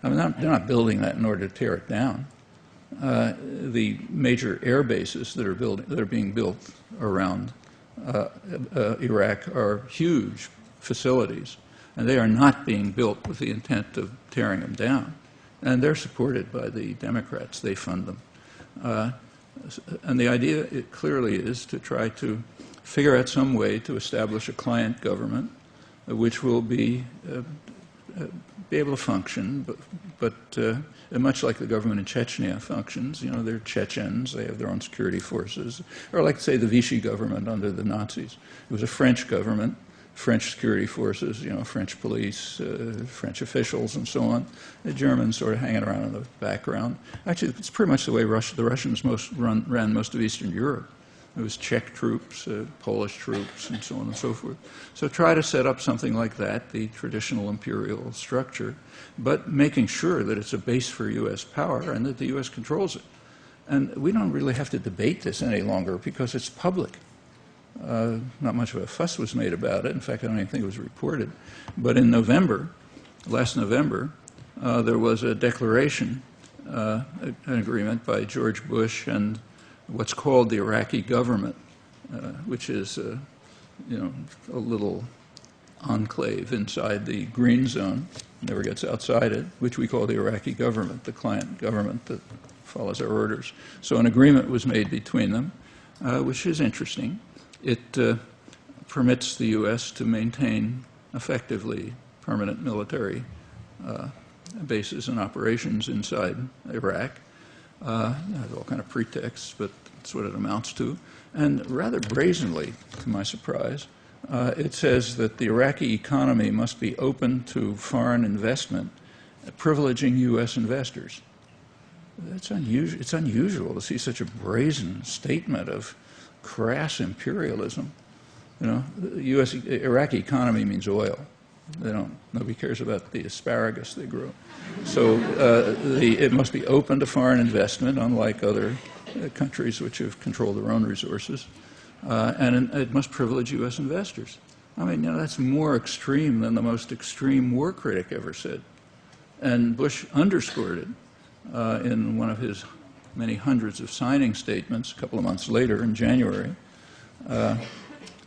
I mean, they're not building that in order to tear it down. The major air bases that are being built around Iraq are huge facilities, and they are not being built with the intent of tearing them down. And they're supported by the Democrats. They fund them. And the idea, it clearly is to try to figure out some way to establish a client government which will be able to function, but much like the government in Chechnya functions. You know, they're Chechens, they have their own security forces. Or like, say, the Vichy government under the Nazis. It was a French government, French security forces, you know, French police, French officials, and so on. The Germans sort of hanging around in the background. Actually, it's pretty much the way the Russians ran most of Eastern Europe. It was Czech troops, Polish troops, and so on and so forth. So try to set up something like that, the traditional imperial structure, but making sure that it's a base for U.S. power and that the U.S. controls it. And we don't really have to debate this any longer because it's public. Not much of a fuss was made about it. In fact, I don't even think it was reported. But in November, last November, there was a declaration, an agreement by George Bush and what's called the Iraqi government, which is, a little enclave inside the green zone, never gets outside it, which we call the Iraqi government, the client government that follows our orders. So an agreement was made between them, which is interesting. It permits the U.S. to maintain effectively permanent military bases and operations inside Iraq. There's all kind of pretexts, but that's what it amounts to. And rather brazenly, to my surprise, it says that the Iraqi economy must be open to foreign investment, privileging U.S. investors. It's unusual to see such a brazen statement of crass imperialism. You know, the Iraqi economy means oil. Nobody cares about the asparagus they grow. So it must be open to foreign investment, unlike other countries which have controlled their own resources. And it must privilege U.S. investors. I mean, that's more extreme than the most extreme war critic ever said. And Bush underscored it in one of his many hundreds of signing statements a couple of months later in January,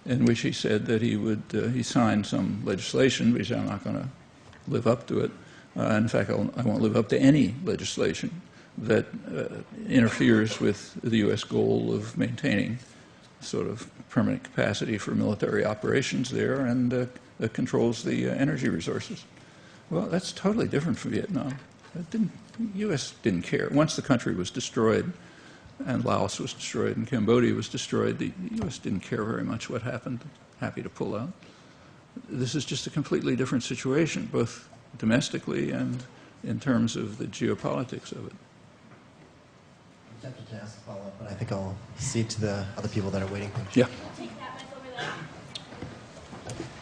in which he said that he signed some legislation, but he said, I'm not going to live up to it. In fact, I won't live up to any legislation that interferes with the U.S. goal of maintaining sort of permanent capacity for military operations there and controls the energy resources. Well, that's totally different from Vietnam. The U.S. didn't care. Once the country was destroyed, and Laos was destroyed, and Cambodia was destroyed, the U.S. didn't care very much what happened. Happy to pull out. This is just a completely different situation, both domestically and in terms of the geopolitics of it. I'm tempted to ask a follow-up, but I think I'll cede to the other people that are waiting. Yeah.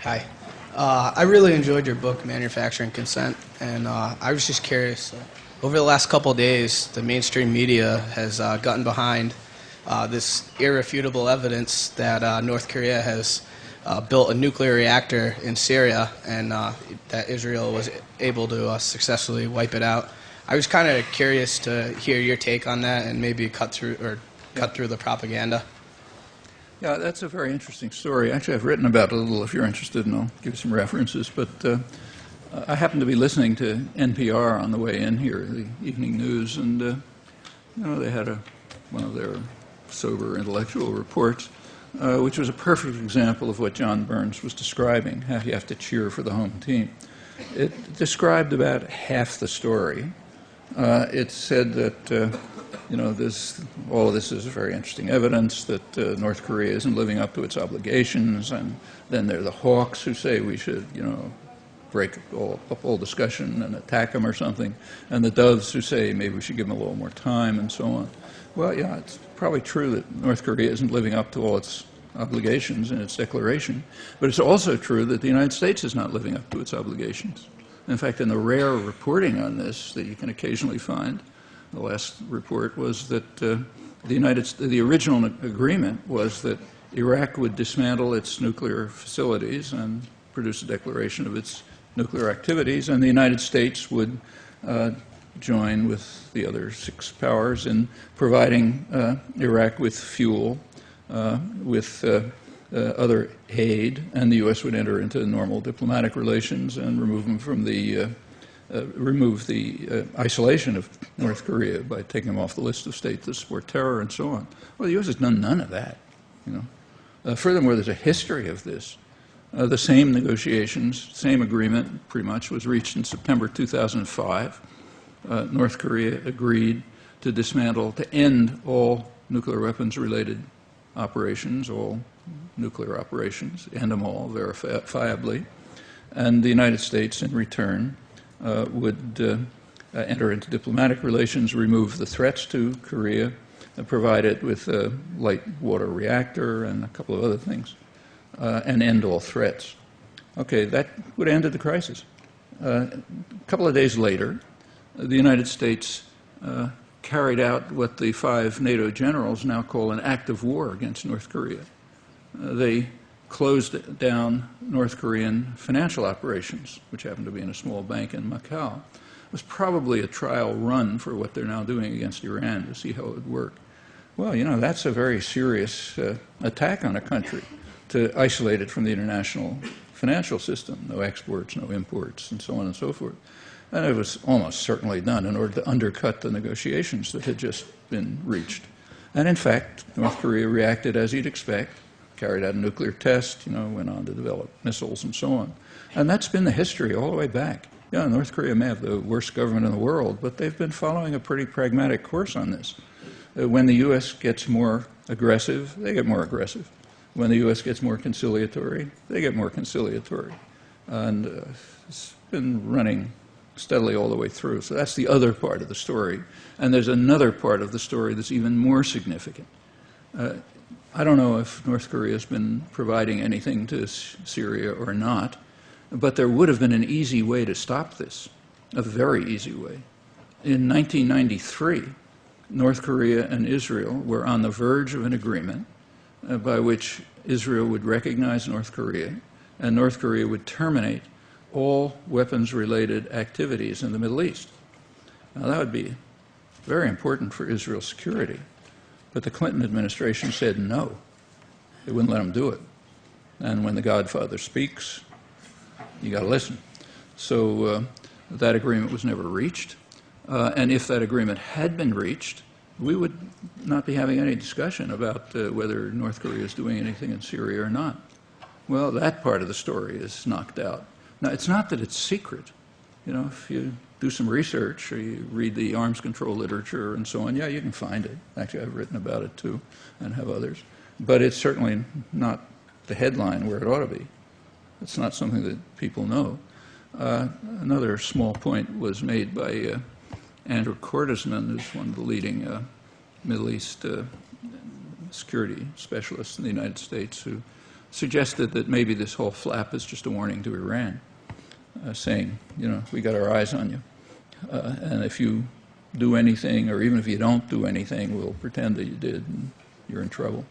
Hi. I really enjoyed your book, Manufacturing Consent, and I was just curious. Over the last couple of days, the mainstream media has gotten behind this irrefutable evidence that North Korea has built a nuclear reactor in Syria and that Israel was able to successfully wipe it out. I was kind of curious to hear your take on that and maybe cut through the propaganda. Yeah, that's a very interesting story. Actually, I've written about it a little if you're interested, and I'll give you some references. But I happened to be listening to NPR on the way in here, the evening news, and they had one of their sober intellectual reports, which was a perfect example of what John Burns was describing, how you have to cheer for the home team. It described about half the story, It said that all of this is very interesting evidence that North Korea isn't living up to its obligations, and then there are the hawks who say we should, break up all discussion and attack them or something, and the doves who say maybe we should give them a little more time and so on. Well, yeah, it's probably true that North Korea isn't living up to all its obligations in its declaration, but it's also true that the United States is not living up to its obligations. In fact, in the rare reporting on this that you can occasionally find, the last report was that the original agreement was that Iraq would dismantle its nuclear facilities and produce a declaration of its nuclear activities, and the United States would join with the other 6 powers in providing Iraq with fuel, with other aid, and the U.S. would enter into normal diplomatic relations and remove them from the isolation of North Korea by taking them off the list of states that support terror and so on. Well, the U.S. has done none of that. Furthermore, there's a history of this. The same negotiations, same agreement, pretty much, was reached in September 2005. North Korea agreed to dismantle, to end all nuclear weapons-related operations, all nuclear operations, end them all verifiably, and the United States, in return, would enter into diplomatic relations, remove the threats to Korea, provide it with a light water reactor and a couple of other things, and end all threats. Okay, that would have ended the crisis. A couple of days later, the United States carried out what the 5 NATO generals now call an act of war against North Korea. They closed down North Korean financial operations, which happened to be in a small bank in Macau. It was probably a trial run for what they're now doing against Iran to see how it would work. Well, that's a very serious attack on a country, to isolate it from the international financial system, no exports, no imports, and so on and so forth. And it was almost certainly done in order to undercut the negotiations that had just been reached. And in fact, North Korea reacted as you'd expect, carried out a nuclear test, went on to develop missiles and so on. And that's been the history all the way back. Yeah, North Korea may have the worst government in the world, but they've been following a pretty pragmatic course on this. When the U.S. gets more aggressive, they get more aggressive. When the U.S. gets more conciliatory, they get more conciliatory. And it's been running steadily all the way through. So that's the other part of the story. And there's another part of the story that's even more significant. I don't know if North Korea has been providing anything to Syria or not, but there would have been an easy way to stop this, a very easy way. In 1993, North Korea and Israel were on the verge of an agreement by which Israel would recognize North Korea, and North Korea would terminate all weapons-related activities in the Middle East. Now, that would be very important for Israel's security, but the Clinton administration said no. They wouldn't let them do it. And when the Godfather speaks, you got to listen. So that agreement was never reached. And if that agreement had been reached, we would not be having any discussion about whether North Korea is doing anything in Syria or not. Well, that part of the story is knocked out. Now, it's not that it's secret. If you do some research or you read the arms control literature and so on, yeah, you can find it. Actually, I've written about it too and have others. But it's certainly not the headline where it ought to be. It's not something that people know. Another small point was made by Andrew Cordesman, who's one of the leading Middle East security specialists in the United States, who suggested that maybe this whole flap is just a warning to Iran, saying, we got our eyes on you. And if you do anything, or even if you don't do anything, we'll pretend that you did, and you're in trouble.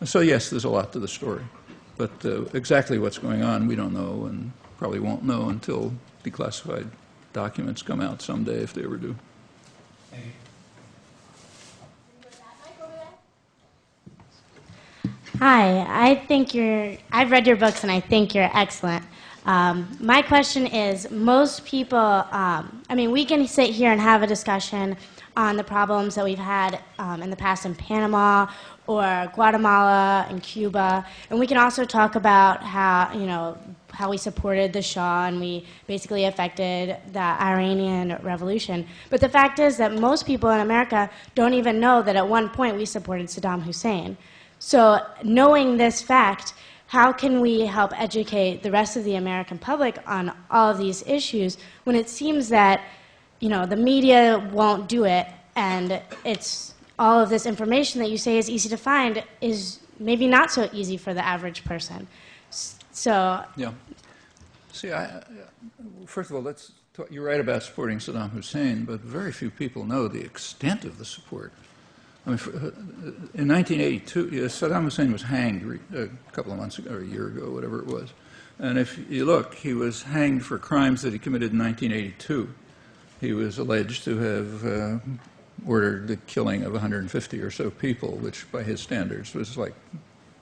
So yes, there's a lot to the story. But exactly what's going on, we don't know, and probably won't know until declassified documents come out someday, if they ever do. Thank you. Hi, I've read your books and I think you're excellent. My question is, most people, we can sit here and have a discussion on the problems that we've had in the past in Panama or Guatemala and Cuba, and we can also talk about how, how we supported the Shah and we basically affected the Iranian Revolution. But the fact is that most people in America don't even know that at one point we supported Saddam Hussein. So knowing this fact, how can we help educate the rest of the American public on all of these issues when it seems that, you know, the media won't do it, and it's all of this information that you say is easy to find is maybe not so easy for the average person. So yeah. See, first of all, you're right about supporting Saddam Hussein, but very few people know the extent of the support. I mean, in 1982, Saddam Hussein was hanged a couple of months ago, or a year ago, whatever it was. And if you look, he was hanged for crimes that he committed in 1982. He was alleged to have ordered the killing of 150 or so people, which by his standards was like,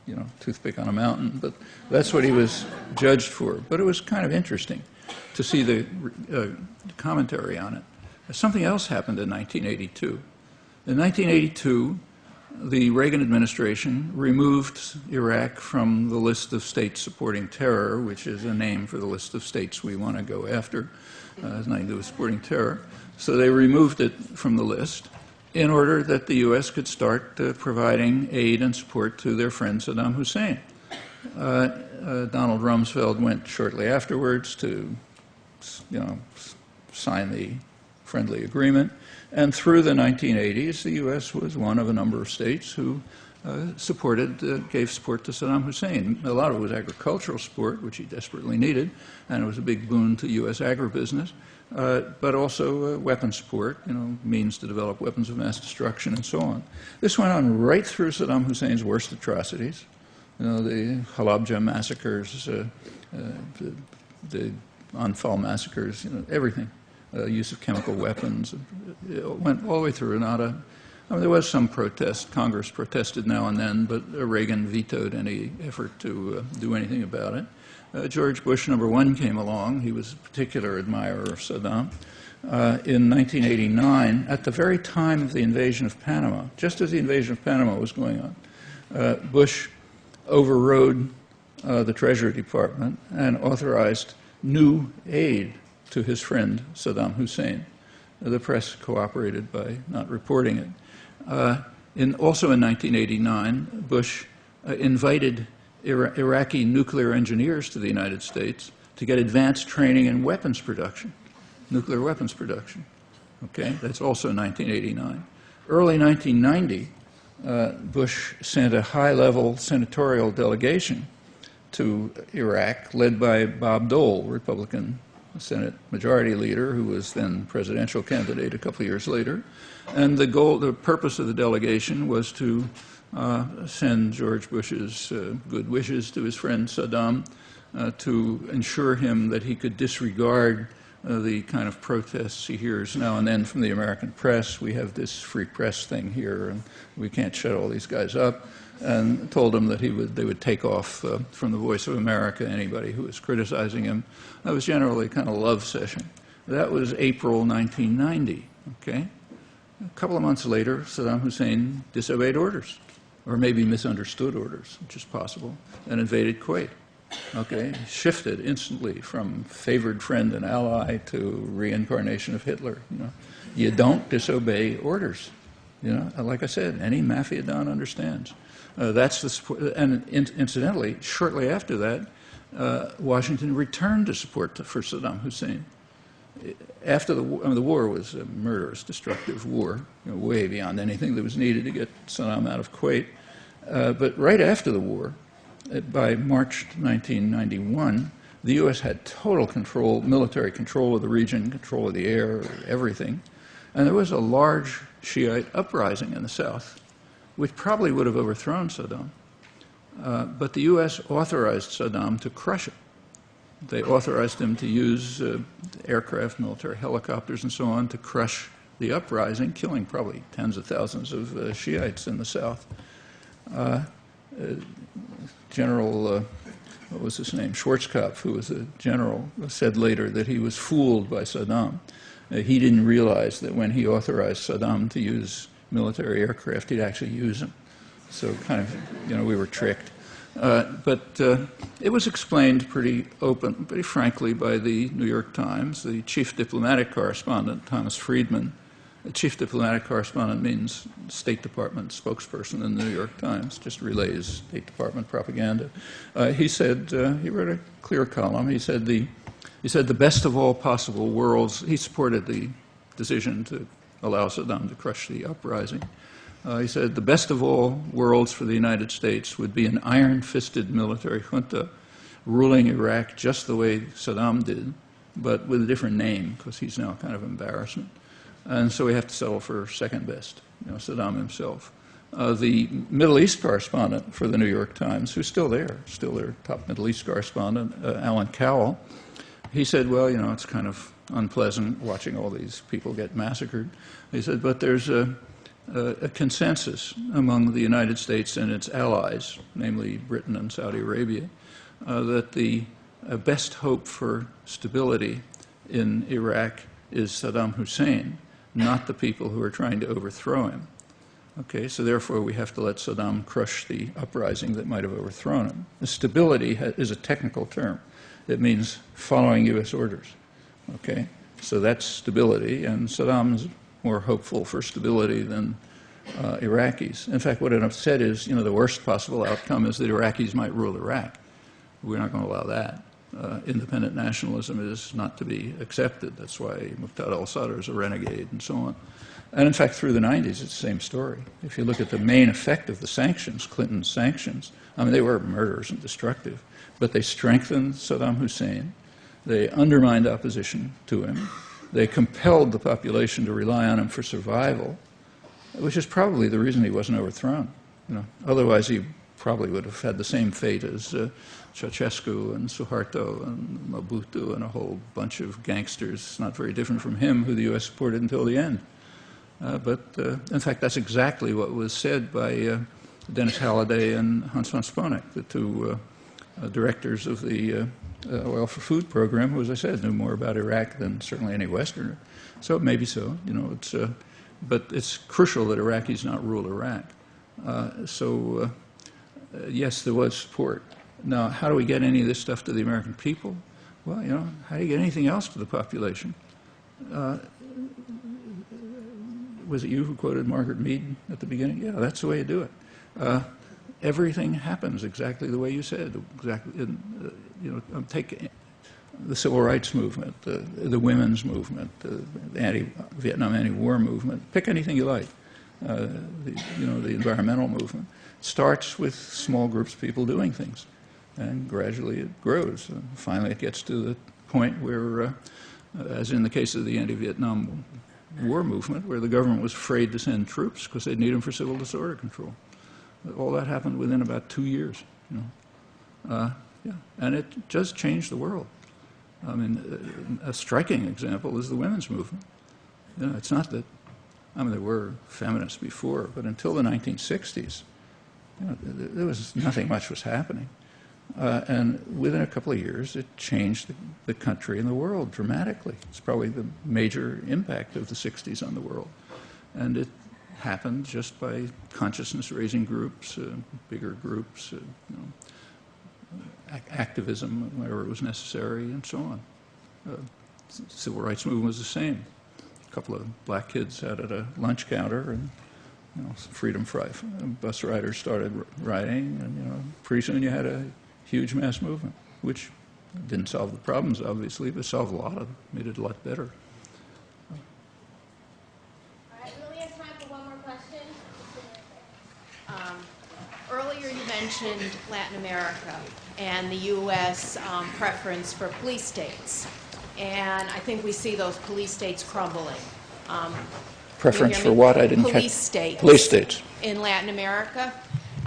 you know, toothpick on a mountain. But that's what he was judged for. But it was kind of interesting to see the commentary on it. Something else happened in 1982. In 1982, the Reagan administration removed Iraq from the list of states supporting terror, which is a name for the list of states we want to go after. It has nothing to do with supporting terror. So they removed it from the list in order that the U.S. could start providing aid and support to their friend Saddam Hussein. Donald Rumsfeld went shortly afterwards to, you know, sign the friendly agreement. And through the 1980s, the U.S. was one of a number of states who gave support to Saddam Hussein. A lot of it was agricultural support, which he desperately needed, and it was a big boon to U.S. agribusiness, but also weapons support, you know, means to develop weapons of mass destruction and so on. This went on right through Saddam Hussein's worst atrocities, you know, the Halabja massacres, the Anfal massacres, you know, everything. Use of chemical weapons. It went all the way through. I mean, there was some protest. Congress protested now and then, but Reagan vetoed any effort to do anything about it. George Bush #1 came along. He was a particular admirer of Saddam. In 1989, at the very time of the invasion of Panama, just as the invasion of Panama was going on, Bush overrode the Treasury Department and authorized new aid to his friend Saddam Hussein. The press cooperated by not reporting it. Also in 1989, Bush invited Iraqi nuclear engineers to the United States to get advanced training in weapons production, nuclear weapons production. Okay, that's also 1989. Early 1990, Bush sent a high-level senatorial delegation to Iraq, led by Bob Dole, Republican Senate Majority Leader, who was then presidential candidate a couple of years later. And the purpose of the delegation was to send George Bush's good wishes to his friend Saddam, to ensure him that he could disregard the kind of protests he hears now and then from the American press. We have this free press thing here, and we can't shut all these guys up. And told him that they would take off from the Voice of America anybody who was criticizing him. That was generally kind of a love session. That was April 1990. Okay, a couple of months later, Saddam Hussein disobeyed orders, or maybe misunderstood orders, which is possible, and invaded Kuwait. Okay, shifted instantly from favored friend and ally to reincarnation of Hitler. You don't disobey orders. Like I said, any mafia don understands. That's the support, and incidentally, shortly after that, Washington returned to support for Saddam Hussein. After the war, the war was a murderous, destructive war, way beyond anything that was needed to get Saddam out of Kuwait. But right after the war, by March 1991, the U.S. had total control, military control of the region, control of the air, everything. And there was a large Shiite uprising in the South, which probably would have overthrown Saddam. But the U.S. authorized Saddam to crush it. They authorized him to use aircraft, military helicopters, and so on to crush the uprising, killing probably tens of thousands of Shiites in the South. General, what was his name, Schwarzkopf, who was a general, said later that he was fooled by Saddam. He didn't realize that when he authorized Saddam to use military aircraft, he'd actually use them. So kind of, we were tricked. But it was explained pretty frankly by the New York Times. The chief diplomatic correspondent, Thomas Friedman, the chief diplomatic correspondent means State Department spokesperson in the New York Times, just relays State Department propaganda. He said, he wrote a clear column. He said the best of all possible worlds. He supported the decision to allow Saddam to crush the uprising. He said the best of all worlds for the United States would be an iron-fisted military junta ruling Iraq just the way Saddam did, but with a different name, because he's now kind of embarrassment. And so we have to settle for second best, Saddam himself. The Middle East correspondent for the New York Times, who's still their top Middle East correspondent, Alan Cowell, he said, well, it's kind of unpleasant watching all these people get massacred. He said, but there's a consensus among the United States and its allies, namely Britain and Saudi Arabia, that the best hope for stability in Iraq is Saddam Hussein, not the people who are trying to overthrow him. Okay, so therefore we have to let Saddam crush the uprising that might have overthrown him. The stability is a technical term. It means following U.S. orders. Okay, so that's stability, and Saddam's more hopeful for stability than Iraqis. In fact, what I've said is, the worst possible outcome is that Iraqis might rule Iraq. We're not going to allow that. Independent nationalism is not to be accepted. That's why Muqtada al-Sadr is a renegade and so on. And in fact, through the 90s, it's the same story. If you look at the main effect of the sanctions, Clinton's sanctions, they were murderous and destructive, but they strengthened Saddam Hussein. They undermined opposition to him. They compelled the population to rely on him for survival, which is probably the reason he wasn't overthrown. Otherwise, he probably would have had the same fate as Ceausescu and Suharto and Mobutu and a whole bunch of gangsters, not very different from him, who the U.S. supported until the end. But in fact, that's exactly what was said by Dennis Halliday and Hans von Sponeck, the two directors of the Oil for Food program, who, as I said, knew more about Iraq than certainly any Westerner. So maybe so, but it's crucial that Iraqis not rule Iraq. Yes, there was support. Now, how do we get any of this stuff to the American people? Well, how do you get anything else to the population? Was it you who quoted Margaret Mead at the beginning? Yeah, that's the way you do it. Everything happens exactly the way you said. Exactly, take the civil rights movement, the women's movement, the Vietnam anti-war movement. Pick anything you like. The environmental movement starts with small groups of people doing things, and gradually it grows. And finally, it gets to the point where, as in the case of the anti-Vietnam war movement, where the government was afraid to send troops because they'd need them for civil disorder control. All that happened within about 2 years. And it just changed the world. A striking example is the women's movement. It's not that, there were feminists before, but until the 1960s, there was nothing much was happening. And within a couple of years, it changed the country and the world dramatically. It's probably the major impact of the 60s on the world. And it happened just by consciousness-raising groups, bigger groups, activism whenever it was necessary, and so on. Civil rights movement was the same. A couple of black kids sat at a lunch counter, and freedom bus riders started riding, and pretty soon you had a huge mass movement, which didn't solve the problems, obviously, but solved a lot of them, made it a lot better. All right, we only have time for one more question. Earlier you mentioned Latin America and the U.S. Preference for police states. And I think we see those police states crumbling. Preference for what? I didn't catch. Police states. Police states. In Latin America.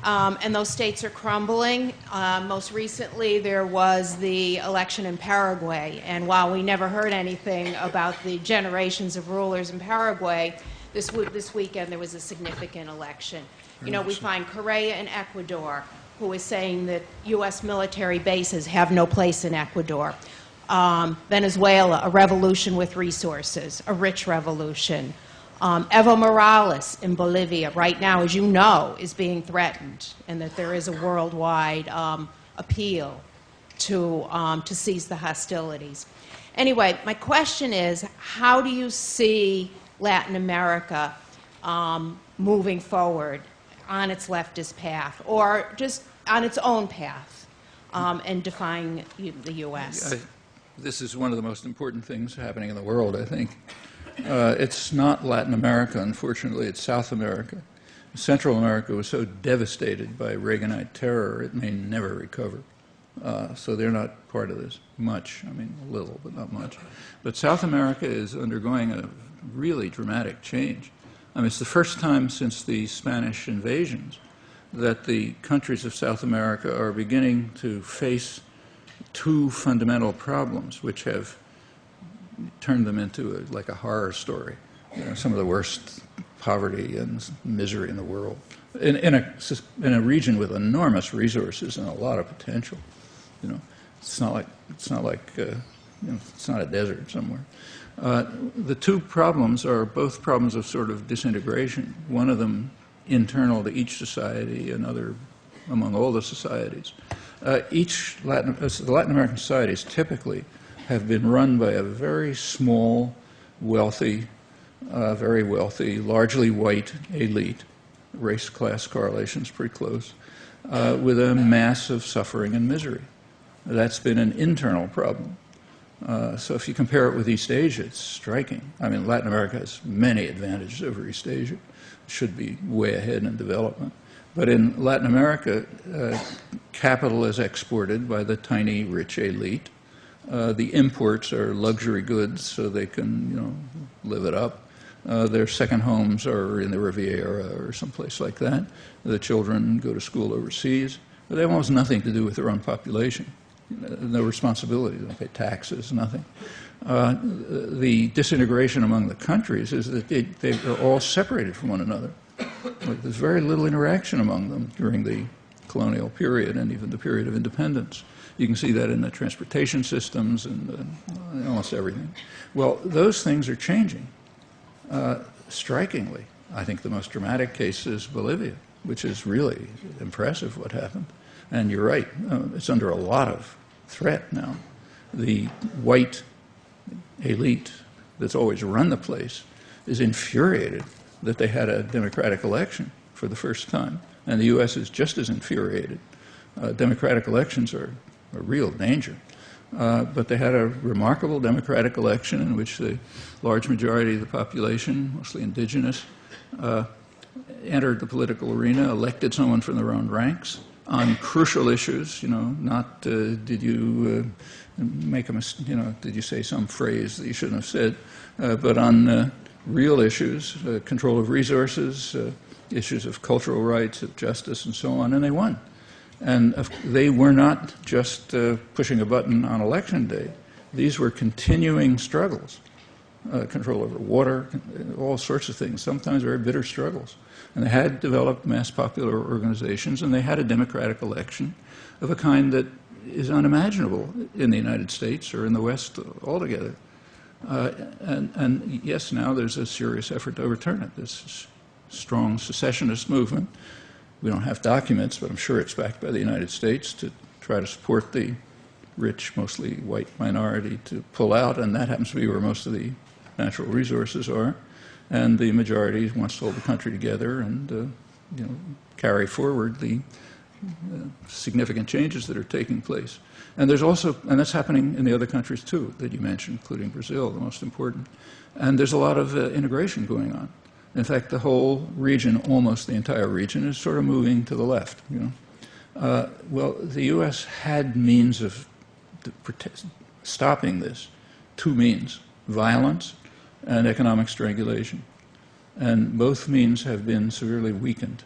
And those states are crumbling. Most recently, there was the election in Paraguay. And while we never heard anything about the generations of rulers in Paraguay, this weekend there was a significant election. We find Correa in Ecuador, who is saying that U.S. military bases have no place in Ecuador. Venezuela, a revolution with resources, a rich revolution. Evo Morales in Bolivia right now, as you know, is being threatened, and that there is a worldwide appeal to cease the hostilities. Anyway, my question is, how do you see Latin America moving forward on its leftist path, or just on its own path, and defying the U.S.? This is one of the most important things happening in the world, I think. It's not Latin America, unfortunately, it's South America. Central America was so devastated by Reaganite terror, it may never recover. So they're not part of this much. I mean, a little, but not much. But South America is undergoing a really dramatic change. I mean, it's the first time since the Spanish invasions that the countries of South America are beginning to face two fundamental problems, which have turned them into like a horror story. You know, some of the worst poverty and misery in the world, in a region with enormous resources and a lot of potential. You know, it's not like you know, it's not a desert somewhere. The two problems are both problems of sort of disintegration. One of them internal to each society, another among all the societies. The Latin American societies typically have been run by a very small, wealthy, very wealthy, largely white elite. Race-class correlation's pretty close, with a mass of suffering and misery. That's been an internal problem. So if you compare it with East Asia, it's striking. I mean, Latin America has many advantages over East Asia. It should be way ahead in development. But in Latin America, capital is exported by the tiny, rich elite. The imports are luxury goods, so they can, you know, live it up. Their second homes are in the Riviera or someplace like that. The children go to school overseas. But they have almost nothing to do with their own population. No responsibility. They don't pay taxes, nothing. The disintegration among the countries is that they are all separated from one another. There's very little interaction among them during the colonial period and even the period of independence. You can see that in the transportation systems and almost everything. Well, those things are changing. Strikingly, I think the most dramatic case is Bolivia, which is really impressive what happened. And you're right, it's under a lot of threat now. The white elite that's always run the place is infuriated that they had a democratic election for the first time. And the U.S. is just as infuriated. Democratic elections are a real danger. But they had a remarkable democratic election in which the large majority of the population, mostly indigenous, entered the political arena, elected someone from their own ranks on crucial issues, you know, not did you make a mistake, you know, did you say some phrase that you shouldn't have said, but on real issues, control of resources, issues of cultural rights, of justice, and so on, and they won. And they were not just pushing a button on election day. These were continuing struggles, control over water, all sorts of things, sometimes very bitter struggles. And they had developed mass popular organizations, and they had a democratic election of a kind that is unimaginable in the United States or in the West altogether. And yes, now there's a serious effort to overturn it, this strong secessionist movement. We don't have documents, but I'm sure it's backed by the United States to try to support the rich, mostly white minority to pull out, and that happens to be where most of the natural resources are. And the majority wants to hold the country together and you know, carry forward the significant changes that are taking place. And there's also, and that's happening in the other countries too that you mentioned, including Brazil, the most important. And there's a lot of integration going on. In fact, the whole region, almost the entire region, is sort of moving to the left. You know, well, the U.S. had means of stopping this, two means: violence and economic strangulation. And both means have been severely weakened.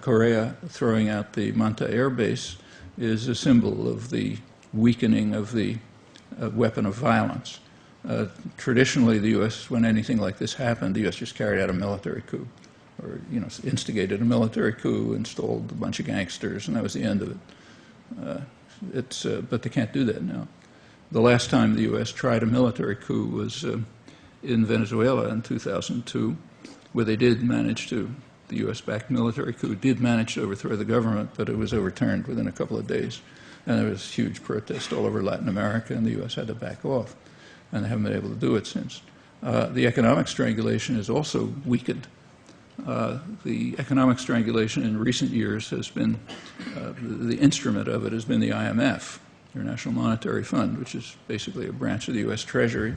Korea throwing out the Manta Air Base is a symbol of the weakening of the weapon of violence. Traditionally, the U.S., when anything like this happened, the U.S. just carried out a military coup, or you know, instigated a military coup, installed a bunch of gangsters, and that was the end of it. But they can't do that now. The last time the U.S. tried a military coup was in Venezuela in 2002, where they did manage to, the U.S.-backed military coup did manage to overthrow the government, but it was overturned within a couple of days. And there was huge protest all over Latin America, and the U.S. had to back off. And they haven't been able to do it since. The economic strangulation is also weakened. The economic strangulation in recent years has been, the instrument of it has been the IMF, International Monetary Fund, which is basically a branch of the U.S. Treasury.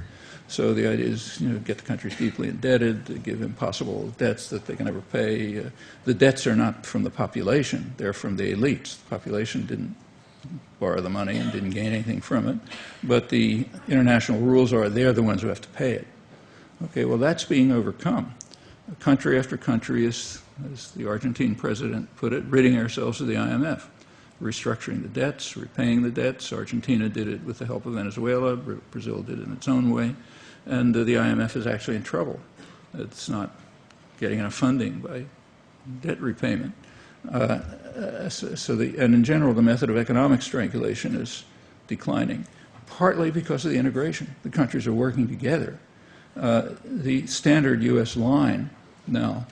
So the idea is, get the countries deeply indebted, to give impossible debts that they can never pay. The debts are not from the population, they're from the elites. The population didn't borrow the money and didn't gain anything from it. But the international rules are they're the ones who have to pay it. Okay, well, that's being overcome. Country after country is, as the Argentine president put it, ridding ourselves of the IMF, restructuring the debts, repaying the debts. Argentina did it with the help of Venezuela. Brazil did it in its own way. And the IMF is actually in trouble. It's not getting enough funding by debt repayment. And in general, the method of economic strangulation is declining, partly because of the integration. The countries are working together. The standard U.S. line now,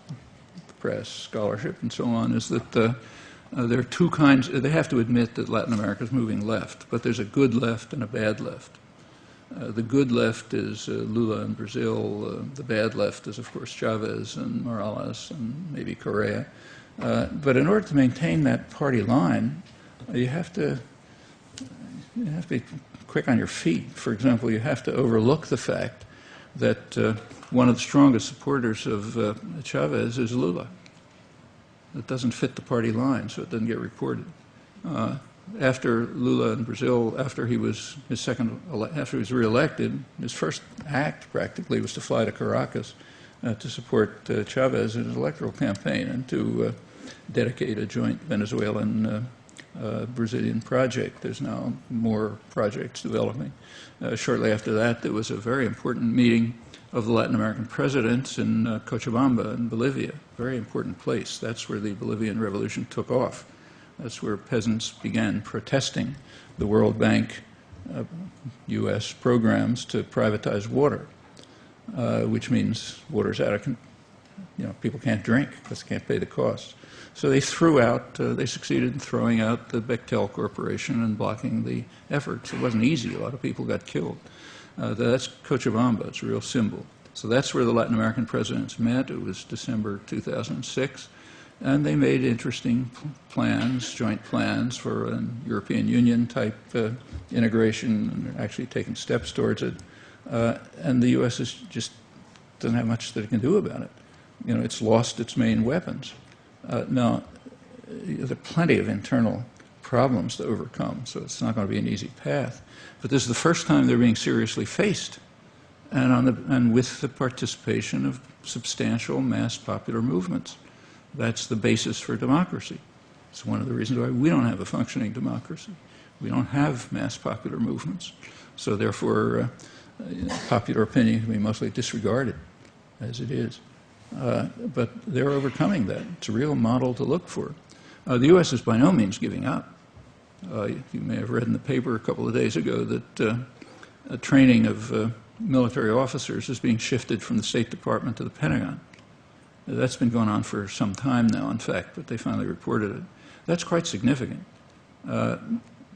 the press, scholarship, and so on, is that there are two kinds. They have to admit that Latin America is moving left, but there's a good left and a bad left. The good left is Lula in Brazil. The bad left is, of course, Chavez and Morales and maybe Correa. But in order to maintain that party line, you have to be quick on your feet. For example, you have to overlook the fact that one of the strongest supporters of Chavez is Lula. It doesn't fit the party line, so it doesn't get reported. After Lula in Brazil, after he was reelected, his first act practically was to fly to Caracas to support Chavez in his electoral campaign and to dedicate a joint Venezuelan Brazilian project. There's now more projects developing. Shortly after that, there was a very important meeting of the Latin American presidents in Cochabamba in Bolivia, very important place. That's where the Bolivian Revolution took off. That's where peasants began protesting the World Bank U.S. programs to privatize water, which means water's out of, people can't drink because they can't pay the costs. So they they succeeded in throwing out the Bechtel Corporation and blocking the efforts. It wasn't easy. A lot of people got killed. That's Cochabamba. It's a real symbol. So that's where the Latin American presidents met. It was December 2006. And they made interesting plans, joint plans for a European Union type integration, and they're actually taking steps towards it. And the U.S. just doesn't have much that it can do about it. It's lost its main weapons. Now, there are plenty of internal problems to overcome, so it's not going to be an easy path. But this is the first time they're being seriously faced, and with the participation of substantial mass popular movements. That's the basis for democracy. It's one of the reasons why we don't have a functioning democracy. We don't have mass popular movements. So therefore, popular opinion can be mostly disregarded as it is. But they're overcoming that. It's a real model to look for. The U.S. is by no means giving up. You may have read in the paper a couple of days ago that training of military officers is being shifted from the State Department to the Pentagon. That's been going on for some time now, in fact, but they finally reported it. That's quite significant.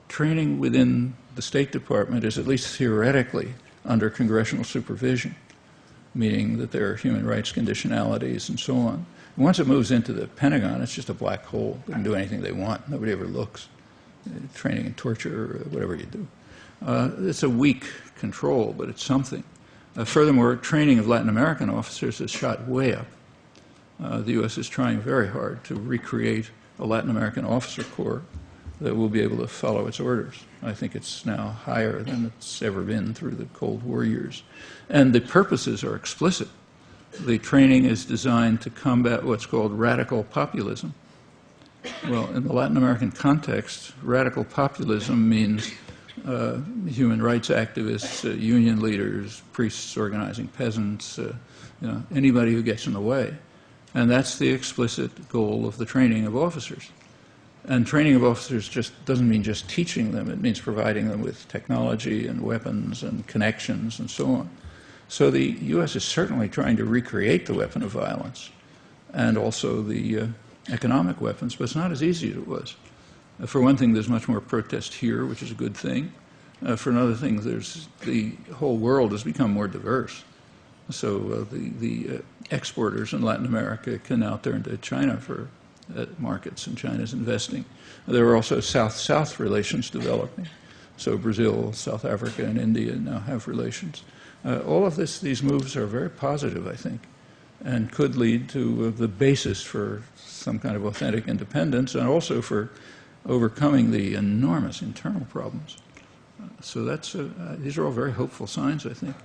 Training within the State Department is at least theoretically under congressional supervision, meaning that there are human rights conditionalities and so on. And once it moves into the Pentagon, it's just a black hole. They can do anything they want. Nobody ever looks. Training in torture, or whatever you do. It's a weak control, but it's something. Furthermore, training of Latin American officers is shot way up. The U.S. is trying very hard to recreate a Latin American officer corps that will be able to follow its orders. I think it's now higher than it's ever been through the Cold War years. And the purposes are explicit. The training is designed to combat what's called radical populism. Well, in the Latin American context, radical populism means human rights activists, union leaders, priests organizing peasants, anybody who gets in the way. And that's the explicit goal of the training of officers. And training of officers just doesn't mean just teaching them. It means providing them with technology and weapons and connections and so on. So the U.S. is certainly trying to recreate the weapon of violence and also the economic weapons, but it's not as easy as it was. For one thing, there's much more protest here, which is a good thing. For another thing, the whole world has become more diverse. So the exporters in Latin America can now turn to China for markets, and China's investing. There are also South-South relations developing. So Brazil, South Africa, and India now have relations. All of these moves are very positive, I think, and could lead to the basis for some kind of authentic independence and also for overcoming the enormous internal problems. So these are all very hopeful signs, I think.